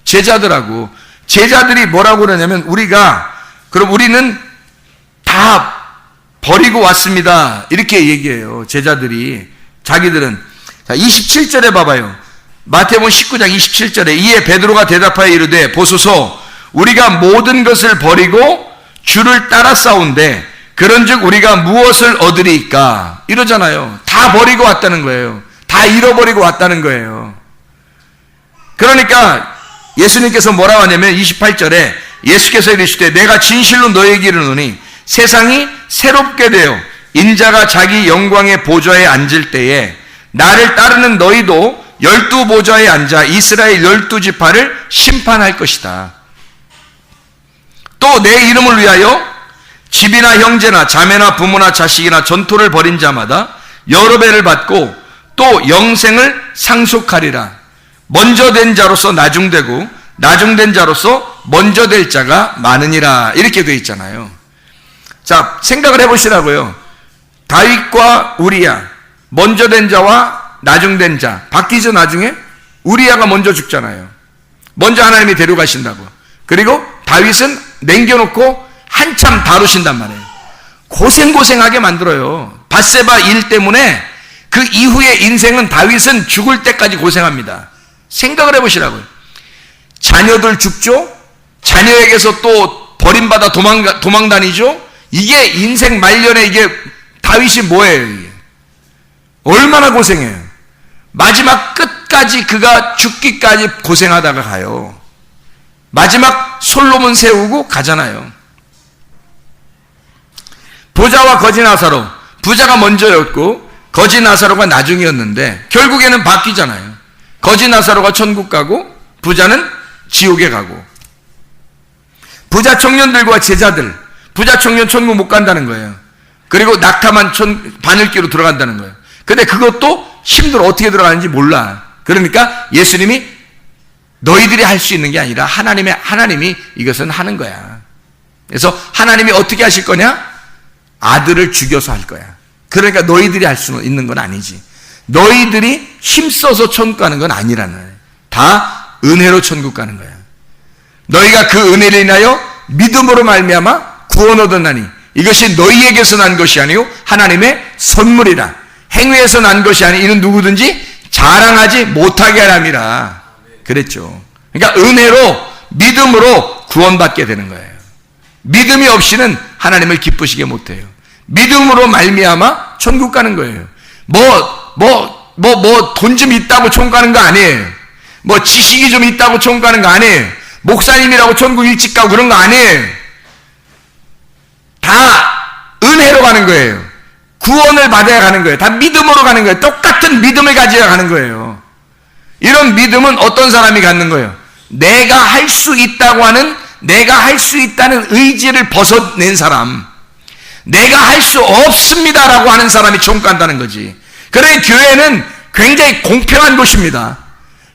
제자들하고. 제자들이 뭐라고 그러냐면, 그럼 우리는 다 버리고 왔습니다, 이렇게 얘기해요. 제자들이. 자기들은. 자, 27절에 봐봐요. 마태복음 19장 27절에 이에 베드로가 대답하여 이르되 보소서, 우리가 모든 것을 버리고 주를 따라 싸운데 그런즉 우리가 무엇을 얻으리까? 이러잖아요. 다 버리고 왔다는 거예요. 다 잃어버리고 왔다는 거예요. 그러니까 예수님께서 뭐라고 하냐면 28절에 예수께서 이르시되 내가 진실로 너희에게 이르노니 세상이 새롭게 되어 인자가 자기 영광의 보좌에 앉을 때에 나를 따르는 너희도 12보좌에 앉아 이스라엘 12지파를 심판할 것이다. 또 내 이름을 위하여 집이나 형제나 자매나 부모나 자식이나 전토를 벌인 자마다 여러 배를 받고 또 영생을 상속하리라. 먼저 된 자로서 나중되고 나중된 자로서 먼저 될 자가 많으니라. 이렇게 되어 있잖아요. 자, 생각을 해보시라고요. 다윗과 우리야, 먼저 된 자와 나중된 자, 바뀌죠. 나중에 우리야가 먼저 죽잖아요. 먼저 하나님이 데려가신다고. 그리고 다윗은 남겨놓고 한참 다루신단 말이에요. 고생하게 만들어요. 밧세바 일 때문에 그 이후의 인생은, 다윗은 죽을 때까지 고생합니다. 생각을 해보시라고요. 자녀들 죽죠. 자녀에게서 또 버림받아 도망 다니죠. 이게 인생 말년에 이게 다윗이 뭐예요? 이게 얼마나 고생해요. 마지막 끝까지 그가 죽기까지 고생하다가 가요. 마지막 솔로몬 세우고 가잖아요. 부자와 거지 나사로, 부자가 먼저였고 거지 나사로가 나중이었는데 결국에는 바뀌잖아요. 거지 나사로가 천국 가고 부자는 지옥에 가고. 부자 청년들과 제자들, 부자 청년 천국 못 간다는 거예요. 그리고 낙타만 바늘기로 들어간다는 거예요. 근데 그것도 힘들어. 어떻게 들어가는지 몰라. 그러니까 예수님이 너희들이 할 수 있는 게 아니라 하나님이 이것은 하는 거야. 그래서 하나님이 어떻게 하실 거냐? 아들을 죽여서 할 거야. 그러니까 너희들이 할 수 있는 건 아니지. 너희들이 힘써서 천국 가는 건 아니라는 거예요. 다 은혜로 천국 가는 거야. 너희가 그 은혜를 인하여 믿음으로 말미암아 구원 얻었나니 이것이 너희에게서 난 것이 아니요 하나님의 선물이라. 행위에서 난 것이 아니 이는 누구든지 자랑하지 못하게 하람이라 그랬죠. 그러니까 은혜로 믿음으로 구원받게 되는 거예요. 믿음이 없이는 하나님을 기쁘시게 못해요. 믿음으로 말미암아 천국 가는 거예요. 돈 좀 있다고 천국 가는 거 아니에요. 지식이 좀 있다고 천국 가는 거 아니에요. 목사님이라고 천국 일찍 가고 그런 거 아니에요. 다 은혜로 가는 거예요. 구원을 받아야 가는 거예요. 다 믿음으로 가는 거예요. 똑같은 믿음을 가져야 가는 거예요. 이런 믿음은 어떤 사람이 갖는 거예요? 내가 할 수 있다고 하는, 내가 할 수 있다는 의지를 벗어낸 사람, 내가 할 수 없습니다라고 하는 사람이 천국 간다는 거지. 그러니 교회는 굉장히 공평한 곳입니다.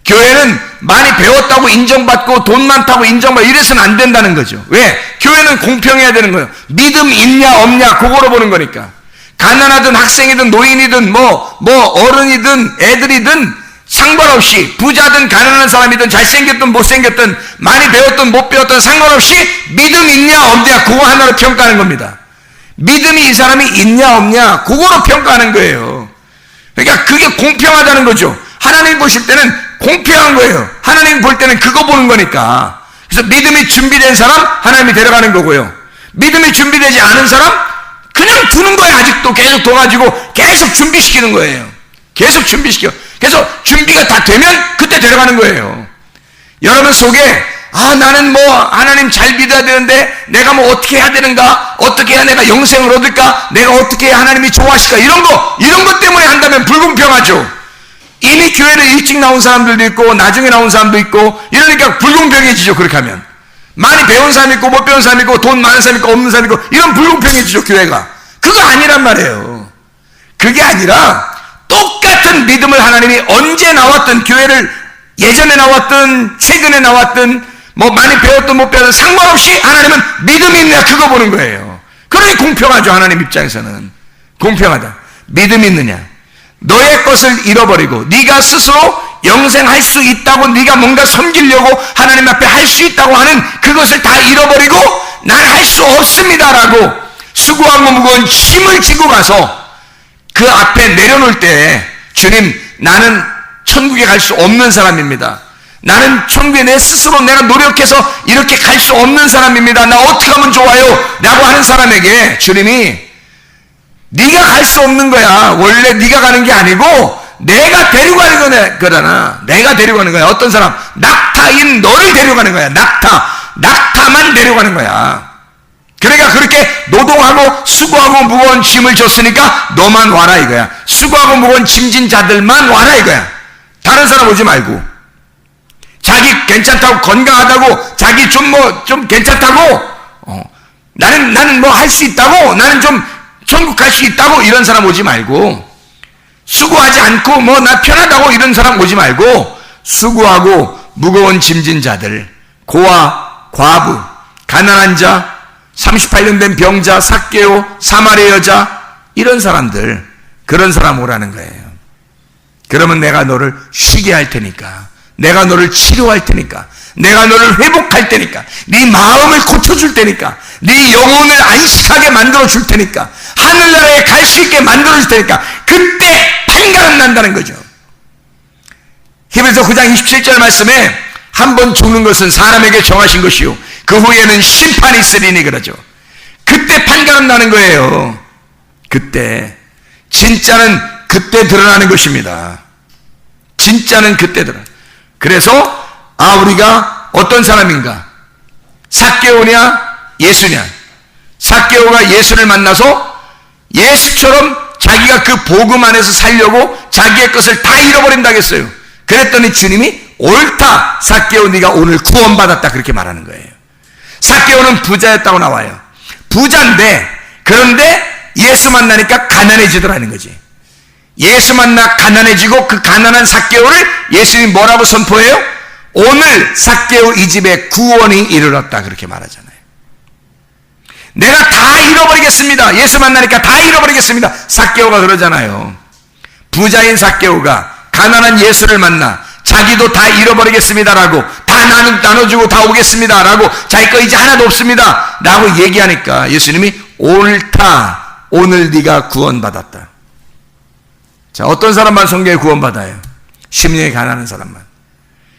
교회는 많이 배웠다고 인정받고 돈 많다고 인정받고 이래서는 안 된다는 거죠. 왜? 교회는 공평해야 되는 거예요. 믿음 있냐 없냐 그거로 보는 거니까. 가난하든 학생이든 노인이든 어른이든 애들이든 상관없이, 부자든 가난한 사람이든 잘생겼든 못생겼든 많이 배웠든 못 배웠든 상관없이 믿음 있냐 없냐 그거 하나로 평가하는 겁니다. 믿음이 이 사람이 있냐 없냐 그거로 평가하는 거예요. 그러니까 그게 공평하다는 거죠. 하나님 보실 때는 공평한 거예요. 하나님 볼 때는 그거 보는 거니까. 그래서 믿음이 준비된 사람 하나님이 데려가는 거고요. 믿음이 준비되지 않은 사람 그냥 두는 거예요. 아직도 계속 둬가지고 계속 준비시키는 거예요. 계속 준비시켜. 그래서 준비가 다 되면 그때 데려가는 거예요. 여러분 속에 나는 하나님 잘 믿어야 되는데 내가 어떻게 해야 되는가, 어떻게 해야 내가 영생을 얻을까, 내가 어떻게 해야 하나님이 좋아하실까, 이런 것 때문에 한다면 불공평하죠. 이미 교회를 일찍 나온 사람들도 있고 나중에 나온 사람도 있고 이러니까 불공평해지죠. 그렇게 하면 많이 배운 사람 있고 못 배운 사람 있고 돈 많은 사람 있고 없는 사람 있고 이런 불공평해지죠. 교회가 그거 아니란 말이에요. 그게 아니라 똑같은 믿음을 하나님이 언제 나왔든, 교회를 예전에 나왔든 최근에 나왔든 많이 배웠든 못 배웠든 상관없이 하나님은 믿음이 있냐 그거 보는 거예요. 그러니 공평하죠. 하나님 입장에서는 공평하다. 믿음이 있느냐, 너의 것을 잃어버리고 네가 스스로 영생할 수 있다고, 네가 뭔가 섬기려고 하나님 앞에 할 수 있다고 하는 그것을 다 잃어버리고 난 할 수 없습니다라고 수고하고 무거운 짐을 지고 가서 그 앞에 내려놓을 때, 주님 나는 천국에 갈 수 없는 사람입니다. 나는 천국에 내 스스로 내가 노력해서 이렇게 갈 수 없는 사람입니다. 나 어떻게 하면 좋아요? 라고 하는 사람에게 주님이 네가 갈 수 없는 거야. 원래 네가 가는 게 아니고 내가 데리고 가는 거잖아. 내가 데리고 가는 거야. 어떤 사람? 낙타인 너를 데려가는 거야. 낙타만 데려가는 거야. 그러니까 그렇게 노동하고 수고하고 무거운 짐을 줬으니까 너만 와라 이거야. 수고하고 무거운 짐진 자들만 와라 이거야. 다른 사람 오지 말고. 자기 괜찮다고, 건강하다고, 자기 좀 괜찮다고, 나는 할 수 있다고, 나는 좀 천국 갈 수 있다고 이런 사람 오지 말고, 수고하지 않고 나 편하다고 이런 사람 오지 말고, 수고하고 무거운 짐진 자들, 고아, 과부, 가난한 자, 38년 된 병자, 삭개오, 사마리아 여자, 이런 사람들, 그런 사람 오라는 거예요. 그러면 내가 너를 쉬게 할 테니까, 내가 너를 치료할 테니까, 내가 너를 회복할 테니까, 네 마음을 고쳐줄 테니까, 네 영혼을 안식하게 만들어줄 테니까, 하늘나라에 갈 수 있게 만들어줄 테니까, 그때 판가름 난다는 거죠. 히브리서 9장 27절 말씀에 한 번 죽는 것은 사람에게 정하신 것이요 그 후에는 심판이 있으리니 그러죠. 그때 판가름 나는 거예요. 그때 진짜는 그때 드러나는 것입니다. 진짜는 그때 드러나. 그래서 우리가 어떤 사람인가? 삭개오냐 예수냐? 삭개오가 예수를 만나서 예수처럼 자기가 그 복음 안에서 살려고 자기의 것을 다 잃어버린다고 했어요. 그랬더니 주님이 옳다 삭개오, 네가 오늘 구원받았다 그렇게 말하는 거예요. 삭개오는 부자였다고 나와요. 부자인데, 그런데 예수 만나니까 가난해지더라는 거지. 예수 만나 가난해지고 그 가난한 삭개오를 예수님이 뭐라고 선포해요? 오늘 삭개오 이 집에 구원이 이르렀다 그렇게 말하잖아요. 내가 다 잃어버리겠습니다. 예수 만나니까 다 잃어버리겠습니다. 삭개오가 그러잖아요. 부자인 삭개오가 가난한 예수를 만나 자기도 다 잃어버리겠습니다라고, 다 나눠주고 다 오겠습니다라고, 자기 거 이제 하나도 없습니다 라고 얘기하니까 예수님이 옳다, 오늘 네가 구원받았다. 자, 어떤 사람만 성경에 구원받아요? 심령이 가난한 사람만.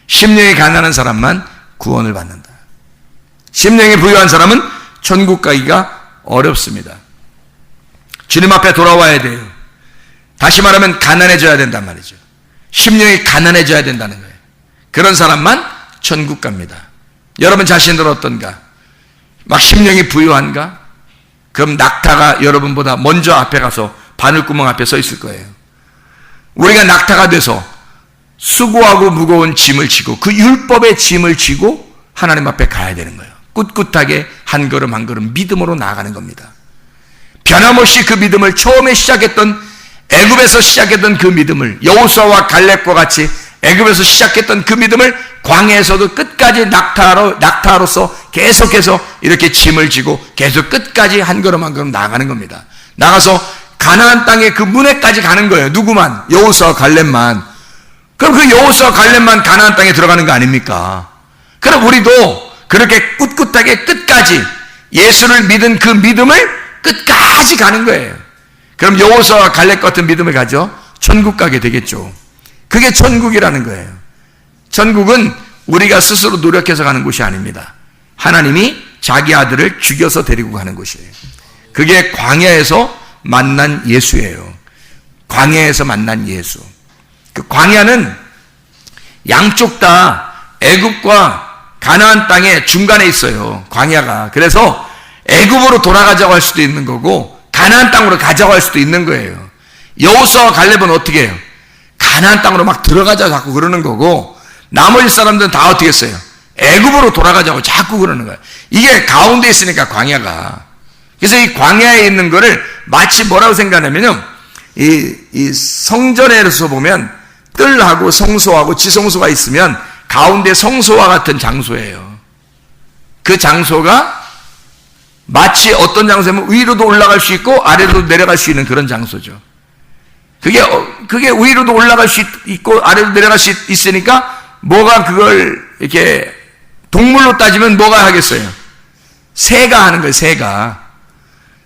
심령이 가난한 사람만 구원을 받는다. 심령이 부유한 사람은 천국 가기가 어렵습니다. 주님 앞에 돌아와야 돼요. 다시 말하면 가난해져야 된단 말이죠. 심령이 가난해져야 된다는 거예요. 그런 사람만 천국 갑니다. 여러분 자신들 어떤가? 막 심령이 부유한가? 그럼 낙타가 여러분보다 먼저 앞에 가서 바늘구멍 앞에 서 있을 거예요. 우리가 낙타가 돼서 수고하고 무거운 짐을 지고 그 율법의 짐을 지고 하나님 앞에 가야 되는 거예요. 꿋꿋하게 한 걸음 한 걸음 믿음으로 나아가는 겁니다. 변함없이 그 믿음을 처음에 시작했던 애굽에서 시작했던 그 믿음을 여호수아와 갈렙과 같이 애굽에서 시작했던 그 믿음을 광야에서도 끝까지 낙타로서 계속해서 이렇게 짐을 지고 계속 끝까지 한 걸음 한 걸음 나아가는 겁니다. 나가서 가나안 땅의 그 문에까지 가는 거예요. 누구만? 여호수아와 갈렙만. 그럼 그 여호수아와 갈렙만 가나안 땅에 들어가는 거 아닙니까? 그럼 우리도 그렇게 꿋꿋하게 끝까지 예수를 믿은 그 믿음을 끝까지 가는 거예요. 그럼 여호수아와 갈렙 같은 믿음을 가져 천국 가게 되겠죠. 그게 천국이라는 거예요. 천국은 우리가 스스로 노력해서 가는 곳이 아닙니다. 하나님이 자기 아들을 죽여서 데리고 가는 곳이에요. 그게 광야에서 만난 예수예요. 광야에서 만난 예수. 그 광야는 양쪽 다 애굽과 가나안 땅의 중간에 있어요. 광야가. 그래서 애굽으로 돌아가자고 할 수도 있는 거고 가나안 땅으로 가자고 할 수도 있는 거예요. 여호수아와 갈렙은 어떻게 해요? 가나안 땅으로 막 들어가자고 자꾸 그러는 거고 나머지 사람들은 다 어떻게 했어요? 애굽으로 돌아가자고 자꾸 그러는 거예요. 이게 가운데 있으니까 광야가. 그래서 이 광야에 있는 거를 마치 뭐라고 생각하냐면요. 이 성전에서 보면 뜰하고 성소하고 지성소가 있으면 가운데 성소와 같은 장소예요. 그 장소가 마치 어떤 장소냐면 위로도 올라갈 수 있고 아래로도 내려갈 수 있는 그런 장소죠. 그게 위로도 올라갈 수 있고 아래로 내려갈 수 있으니까 뭐가 그걸 이렇게 동물로 따지면 뭐가 하겠어요? 새가 하는 거예요, 새가.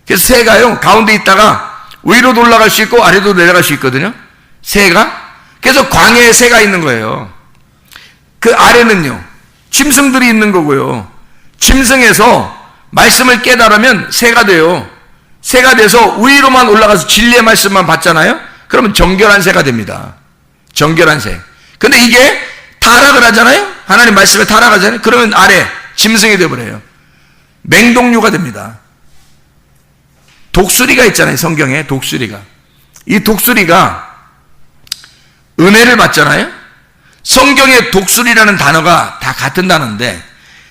그래서 새가요, 가운데 있다가 위로도 올라갈 수 있고 아래로 내려갈 수 있거든요. 새가. 그래서 광야에 새가 있는 거예요. 그 아래는요, 짐승들이 있는 거고요. 짐승에서 말씀을 깨달으면 새가 돼요. 새가 돼서 위로만 올라가서 진리의 말씀만 받잖아요. 그러면 정결한 새가 됩니다. 정결한 새. 근데 이게 타락을 하잖아요. 하나님 말씀에 타락하잖아요. 그러면 아래 짐승이 되어버려요. 맹독류가 됩니다. 독수리가 있잖아요. 성경에 독수리가. 이 독수리가 은혜를 받잖아요. 성경에 독수리라는 단어가 다 같은 단어인데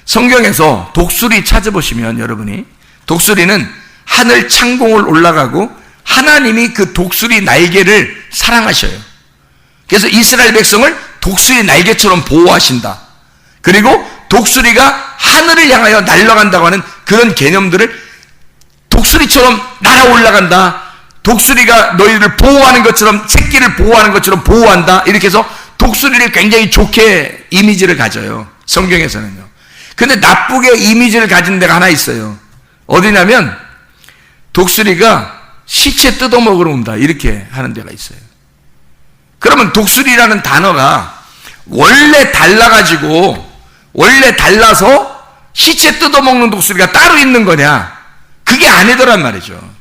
성경에서 독수리 찾아보시면 여러분이 독수리는 하늘 창공을 올라가고 하나님이 그 독수리 날개를 사랑하셔요. 그래서 이스라엘 백성을 독수리 날개처럼 보호하신다. 그리고 독수리가 하늘을 향하여 날아간다고 하는 그런 개념들을 독수리처럼 날아 올라간다. 독수리가 너희를 보호하는 것처럼 새끼를 보호하는 것처럼 보호한다. 이렇게 해서 독수리를 굉장히 좋게 이미지를 가져요. 성경에서는요. 근데 나쁘게 이미지를 가진 데가 하나 있어요. 어디냐면 독수리가 시체 뜯어먹으러 온다. 이렇게 하는 데가 있어요. 그러면 독수리라는 단어가 원래 달라서 시체 뜯어먹는 독수리가 따로 있는 거냐? 그게 아니더란 말이죠.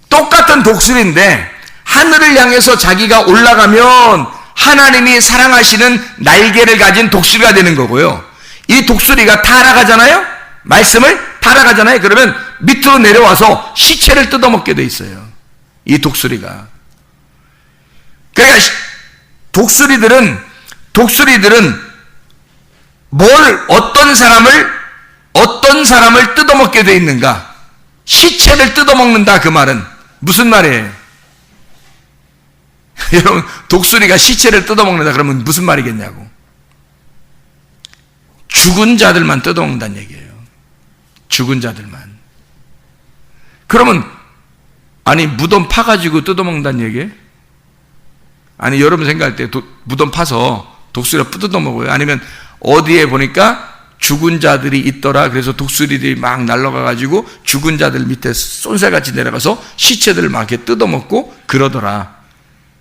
똑같은 독수리인데 하늘을 향해서 자기가 올라가면 하나님이 사랑하시는 날개를 가진 독수리가 되는 거고요. 이 독수리가 타락하잖아요. 말씀을 타락하잖아요. 그러면 밑으로 내려와서 시체를 뜯어먹게 돼 있어요. 이 독수리가. 그러니까 독수리들은 어떤 사람을 뜯어먹게 돼 있는가? 시체를 뜯어먹는다. 그 말은 무슨 말이에요? 여러분, 독수리가 시체를 뜯어먹는다 그러면 무슨 말이겠냐고. 죽은 자들만 뜯어먹는다는 얘기예요. 죽은 자들만. 그러면 아니 무덤 파가지고 뜯어먹는다는 얘기예요? 아니 여러분 생각할 때 무덤 파서 독수리가 뜯어먹어요? 아니면 어디에 보니까 죽은 자들이 있더라. 그래서 독수리들이 막 날아가가지고 죽은 자들 밑에 쏜살같이 내려가서 시체들을 막 이렇게 뜯어먹고 그러더라.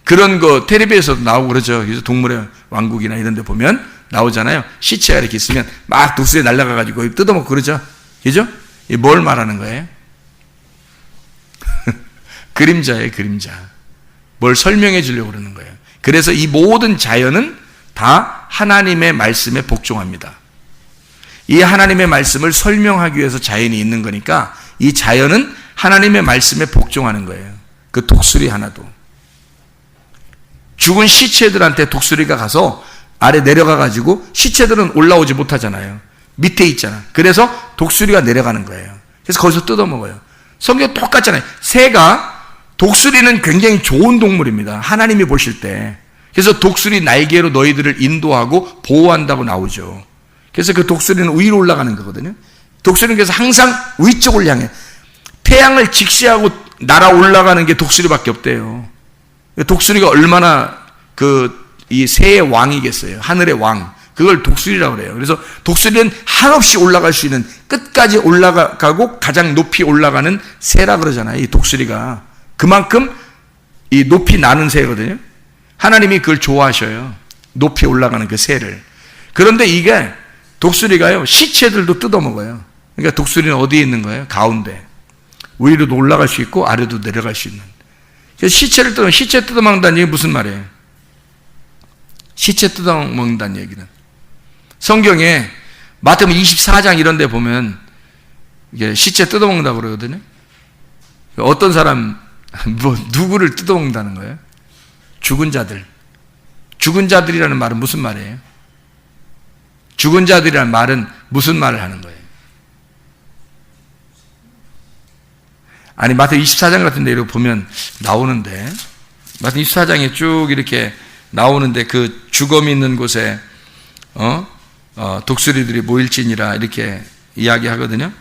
그런 거 텔레비에서도 나오고 그러죠. 그래서 동물의 왕국이나 이런 데 보면 나오잖아요. 시체가 이렇게 있으면 막 독수리에 날아가가지고 뜯어먹고 그러죠. 그죠? 뭘 말하는 거예요? 그림자예요, 그림자. 뭘 설명해 주려고 그러는 거예요. 그래서 이 모든 자연은 다 하나님의 말씀에 복종합니다. 이 하나님의 말씀을 설명하기 위해서 자연이 있는 거니까 이 자연은 하나님의 말씀에 복종하는 거예요. 그 독수리 하나도. 죽은 시체들한테 독수리가 가서 아래 내려가가지고 시체들은 올라오지 못하잖아요. 밑에 있잖아. 그래서 독수리가 내려가는 거예요. 그래서 거기서 뜯어먹어요. 성경 똑같잖아요. 새가, 독수리는 굉장히 좋은 동물입니다. 하나님이 보실 때. 그래서 독수리 날개로 너희들을 인도하고 보호한다고 나오죠. 그래서 그 독수리는 위로 올라가는 거거든요. 독수리는 그래서 항상 위쪽을 향해 태양을 직시하고 날아 올라가는 게 독수리밖에 없대요. 독수리가 얼마나 이 새의 왕이겠어요. 하늘의 왕. 그걸 독수리라고 그래요. 그래서 독수리는 한없이 올라갈 수 있는, 끝까지 올라가고 가장 높이 올라가는 새라 그러잖아요. 이 독수리가. 그만큼 이 높이 나는 새거든요. 하나님이 그걸 좋아하셔요. 높이 올라가는 그 새를. 그런데 이게 독수리가요, 시체들도 뜯어먹어요. 그러니까 독수리는 어디에 있는 거예요? 가운데. 위로도 올라갈 수 있고 아래도 내려갈 수 있는. 그래서 시체 뜯어먹는다는 얘기 무슨 말이에요? 시체 뜯어먹는다는 얘기는 성경에 마태복음 24장 이런 데 보면 이게 시체 뜯어먹는다고 그러거든요. 어떤 사람, 누구를 뜯어먹는다는 거예요? 죽은 자들. 죽은 자들이라는 말은 무슨 말이에요? 죽은 자들이라는 말은 무슨 말을 하는 거예요? 아니, 마태복음 24장 같은 데 이렇게 보면 나오는데, 마태복음 24장에 쭉 이렇게 나오는데 그 죽음이 있는 곳에 독수리들이 모일지니라 이렇게 이야기하거든요.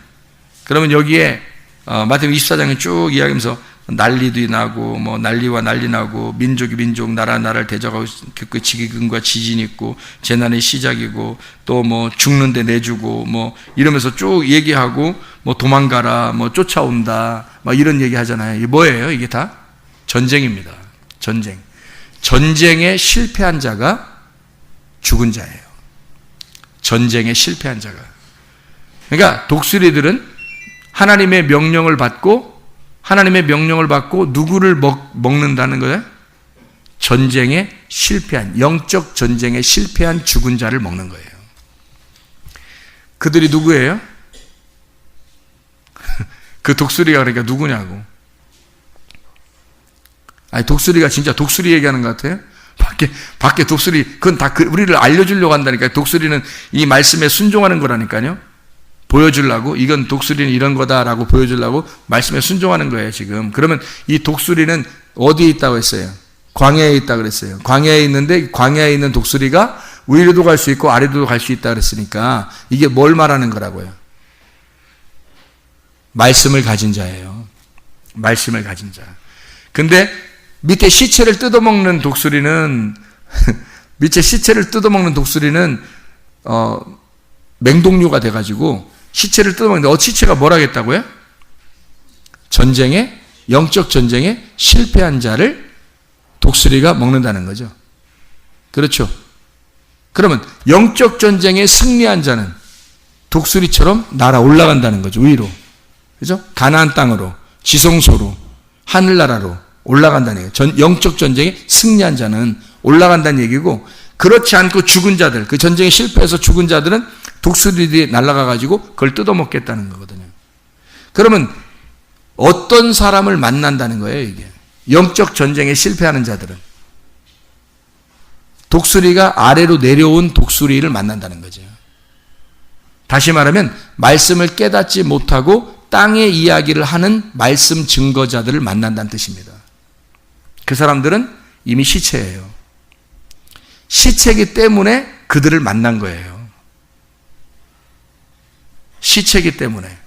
그러면 여기에 마태복음 24장에 쭉 이야기하면서 난리도 나고 뭐 난리와 난리 나고 민족이 민족 나라 나라를 대적하고 그 지기근과 지진이 있고 재난의 시작이고 또 뭐 죽는데 내주고 뭐 이러면서 쭉 얘기하고 뭐 도망가라 뭐 쫓아온다 막 이런 얘기 하잖아요. 이게 뭐예요? 이게 다 전쟁입니다. 전쟁. 전쟁에 실패한 자가 죽은 자예요. 전쟁에 실패한 자가. 그러니까 독수리들은 하나님의 명령을 받고 누구를 먹는다는 거예요? 전쟁에 실패한, 영적 전쟁에 실패한 죽은 자를 먹는 거예요. 그들이 누구예요? 그 독수리가 그러니까 누구냐고. 아니, 독수리가 진짜 독수리 얘기하는 것 같아요? 밖에 독수리, 그건 다 우리를 알려주려고 한다니까요. 독수리는 이 말씀에 순종하는 거라니까요. 보여주려고, 이건 독수리는 이런 거다라고 보여주려고 말씀에 순종하는 거예요, 지금. 그러면 이 독수리는 어디에 있다고 했어요? 광야에 있다고 그랬어요. 광야에 있는데, 광야에 있는 독수리가 위로도 갈 수 있고 아래도 갈 수 있다 그랬으니까, 이게 뭘 말하는 거라고요? 말씀을 가진 자예요. 말씀을 가진 자. 근데 밑에 시체를 뜯어먹는 독수리는 맹독류가 돼가지고 시체를 뜯어먹는데 시체가 뭘 하겠다고요? 전쟁에, 영적 전쟁에 실패한 자를 독수리가 먹는다는 거죠. 그렇죠. 그러면 영적 전쟁에 승리한 자는 독수리처럼 날아 올라간다는 거죠. 위로. 그죠? 가나안 땅으로, 지성소로, 하늘나라로 올라간다는 얘기예요. 영적 전쟁에 승리한 자는 올라간다는 얘기고, 그렇지 않고 죽은 자들, 그 전쟁에 실패해서 죽은 자들은 독수리들이 날아가가지고 그걸 뜯어먹겠다는 거거든요. 그러면 어떤 사람을 만난다는 거예요, 이게? 영적 전쟁에 실패하는 자들은. 독수리가 아래로 내려온 독수리를 만난다는 거죠. 다시 말하면 말씀을 깨닫지 못하고 땅의 이야기를 하는 말씀 증거자들을 만난다는 뜻입니다. 그 사람들은 이미 시체예요. 시체이기 때문에 그들을 만난 거예요. 시체이기 때문에.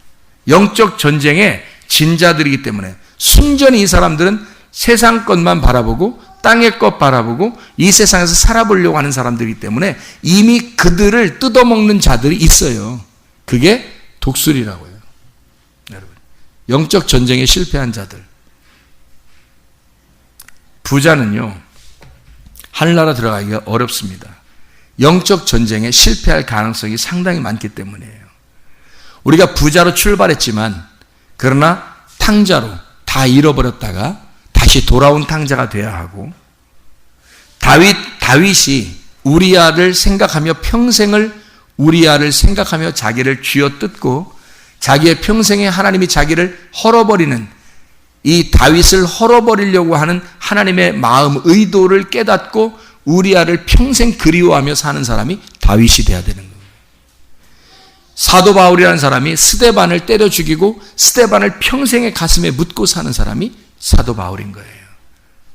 영적 전쟁에 진자들이기 때문에. 순전히 이 사람들은 세상 것만 바라보고 땅의 것 바라보고 이 세상에서 살아보려고 하는 사람들이기 때문에 이미 그들을 뜯어먹는 자들이 있어요. 그게 독수리라고요. 여러분, 영적 전쟁에 실패한 자들. 부자는요, 하늘나라 들어가기가 어렵습니다. 영적 전쟁에 실패할 가능성이 상당히 많기 때문이에요. 우리가 부자로 출발했지만 그러나 탕자로 다 잃어버렸다가 다시 돌아온 탕자가 되어야 하고, 다윗이 우리아를 생각하며 평생을 우리아를 생각하며 자기를 쥐어뜯고 자기의 평생에 하나님이 자기를 헐어버리는 이 다윗을 헐어버리려고 하는 하나님의 마음 의도를 깨닫고 우리아를 평생 그리워하며 사는 사람이 다윗이 돼야 되는 거예요. 사도 바울이라는 사람이 스데반을 때려 죽이고 스데반을 평생의 가슴에 묻고 사는 사람이 사도 바울인 거예요.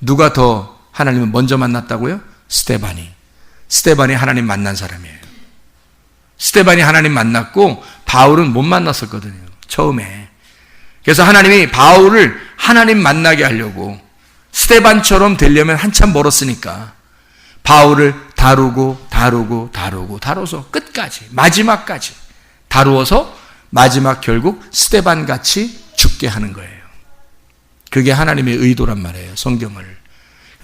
누가 더 하나님을 먼저 만났다고요? 스데반이 하나님 만난 사람이에요. 스데반이 하나님 만났고 바울은 못 만났었거든요, 처음에. 그래서 하나님이 바울을 하나님 만나게 하려고 스데반처럼 되려면 한참 멀었으니까 바울을 다루어서 끝까지, 마지막까지 다루어서 마지막 결국 스데반같이 죽게 하는 거예요. 그게 하나님의 의도란 말이에요, 성경을.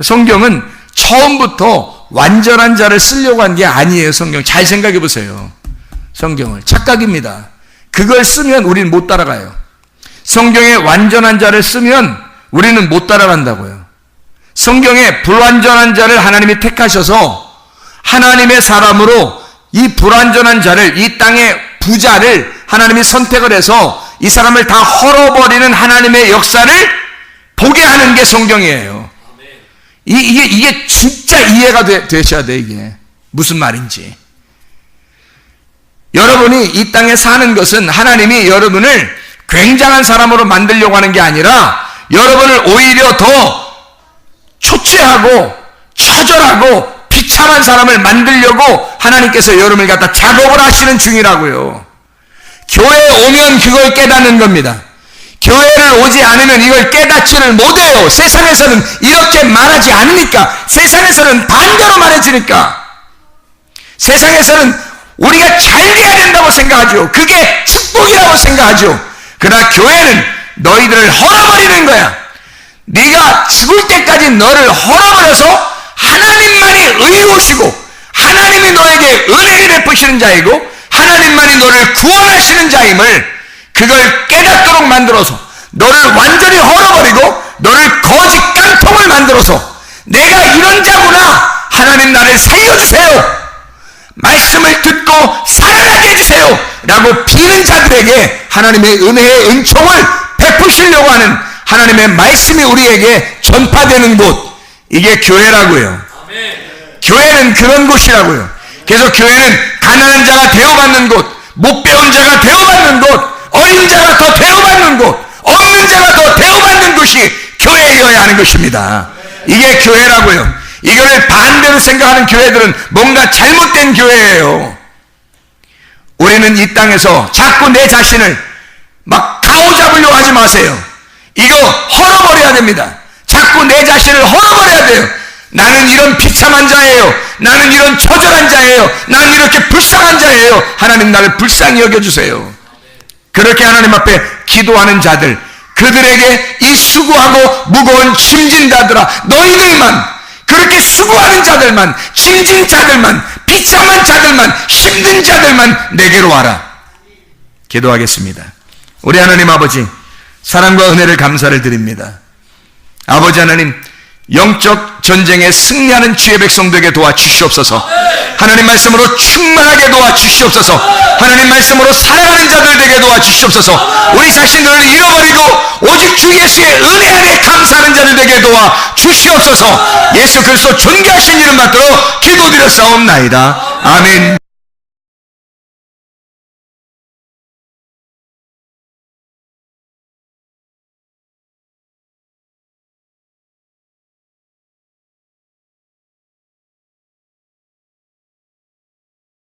성경은 처음부터 완전한 자를 쓰려고 한 게 아니에요. 성경 잘 생각해 보세요. 성경을 착각입니다. 그걸 쓰면 우리는 못 따라가요. 성경에 완전한 자를 쓰면 우리는 못 따라간다고요. 성경에 불완전한 자를 하나님이 택하셔서 하나님의 사람으로 이 불완전한 자를, 이 땅의 부자를 하나님이 선택을 해서 이 사람을 다 헐어버리는 하나님의 역사를 보게 하는 게 성경이에요. 이게 진짜 이해가 되셔야 돼. 이게 무슨 말인지. 여러분이 이 땅에 사는 것은 하나님이 여러분을 굉장한 사람으로 만들려고 하는 게 아니라 여러분을 오히려 더 초췌하고 처절하고 비참한 사람을 만들려고 하나님께서 여러분을 갖다 작업을 하시는 중이라고요. 교회에 오면 그걸 깨닫는 겁니다. 교회를 오지 않으면 이걸 깨닫지를 못해요. 세상에서는 이렇게 말하지 않으니까, 세상에서는 반대로 말해주니까, 세상에서는 우리가 잘 돼야 된다고 생각하죠. 그게 축복이라고 생각하죠. 그러나 교회는 너희들을 헐어버리는 거야. 네가 죽을 때까지 너를 헐어버려서 하나님만이 의로우시고 하나님이 너에게 은혜를 베푸시는 자이고 하나님만이 너를 구원하시는 자임을, 그걸 깨닫도록 만들어서 너를 완전히 헐어버리고 너를 거짓 깡통을 만들어서 내가 이런 자구나, 하나님 나를 살려주세요, 말씀을 듣고 살아나게 해주세요 라고 비는 자들에게 하나님의 은혜의 은총을 베푸시려고 하는 하나님의 말씀이 우리에게 전파되는 곳, 이게 교회라고요. 교회는 그런 곳이라고요. 그래서 교회는 가난한 자가 대우받는 곳, 못 배운 자가 대우받는 곳, 어린 자가 더 대우받는 곳, 없는 자가 더 대우받는 곳이 교회여야 하는 것입니다. 이게 교회라고요. 이거를 반대로 생각하는 교회들은 뭔가 잘못된 교회예요. 우리는 이 땅에서 자꾸 내 자신을 막 가오잡으려고 하지 마세요. 이거 헐어버려야 됩니다. 자꾸 내 자신을 헐어버려야 돼요. 나는 이런 비참한 자예요. 나는 이런 처절한 자예요. 나는 이렇게 불쌍한 자예요. 하나님 나를 불쌍히 여겨주세요. 그렇게 하나님 앞에 기도하는 자들, 그들에게 이 수고하고 무거운 짐진 자들아, 너희들만, 그렇게 수고하는 자들만, 짐진 자들만, 비참한 자들만, 힘든 자들만 내게로 와라. 기도하겠습니다. 우리 하나님 아버지, 사랑과 은혜를 감사를 드립니다. 아버지 하나님, 영적 전쟁에 승리하는 주의 백성들에게 도와주시옵소서. 하나님 말씀으로 충만하게 도와주시옵소서. 하나님 말씀으로 살아가는 자들 되게 도와주시옵소서. 우리 자신들을 잃어버리고 오직 주 예수의 은혜 안에 감사하는 자들 되게 도와주시옵소서. 예수 그리스도 존귀하신 이름 받들어 기도드렸사옵나이다. 아멘.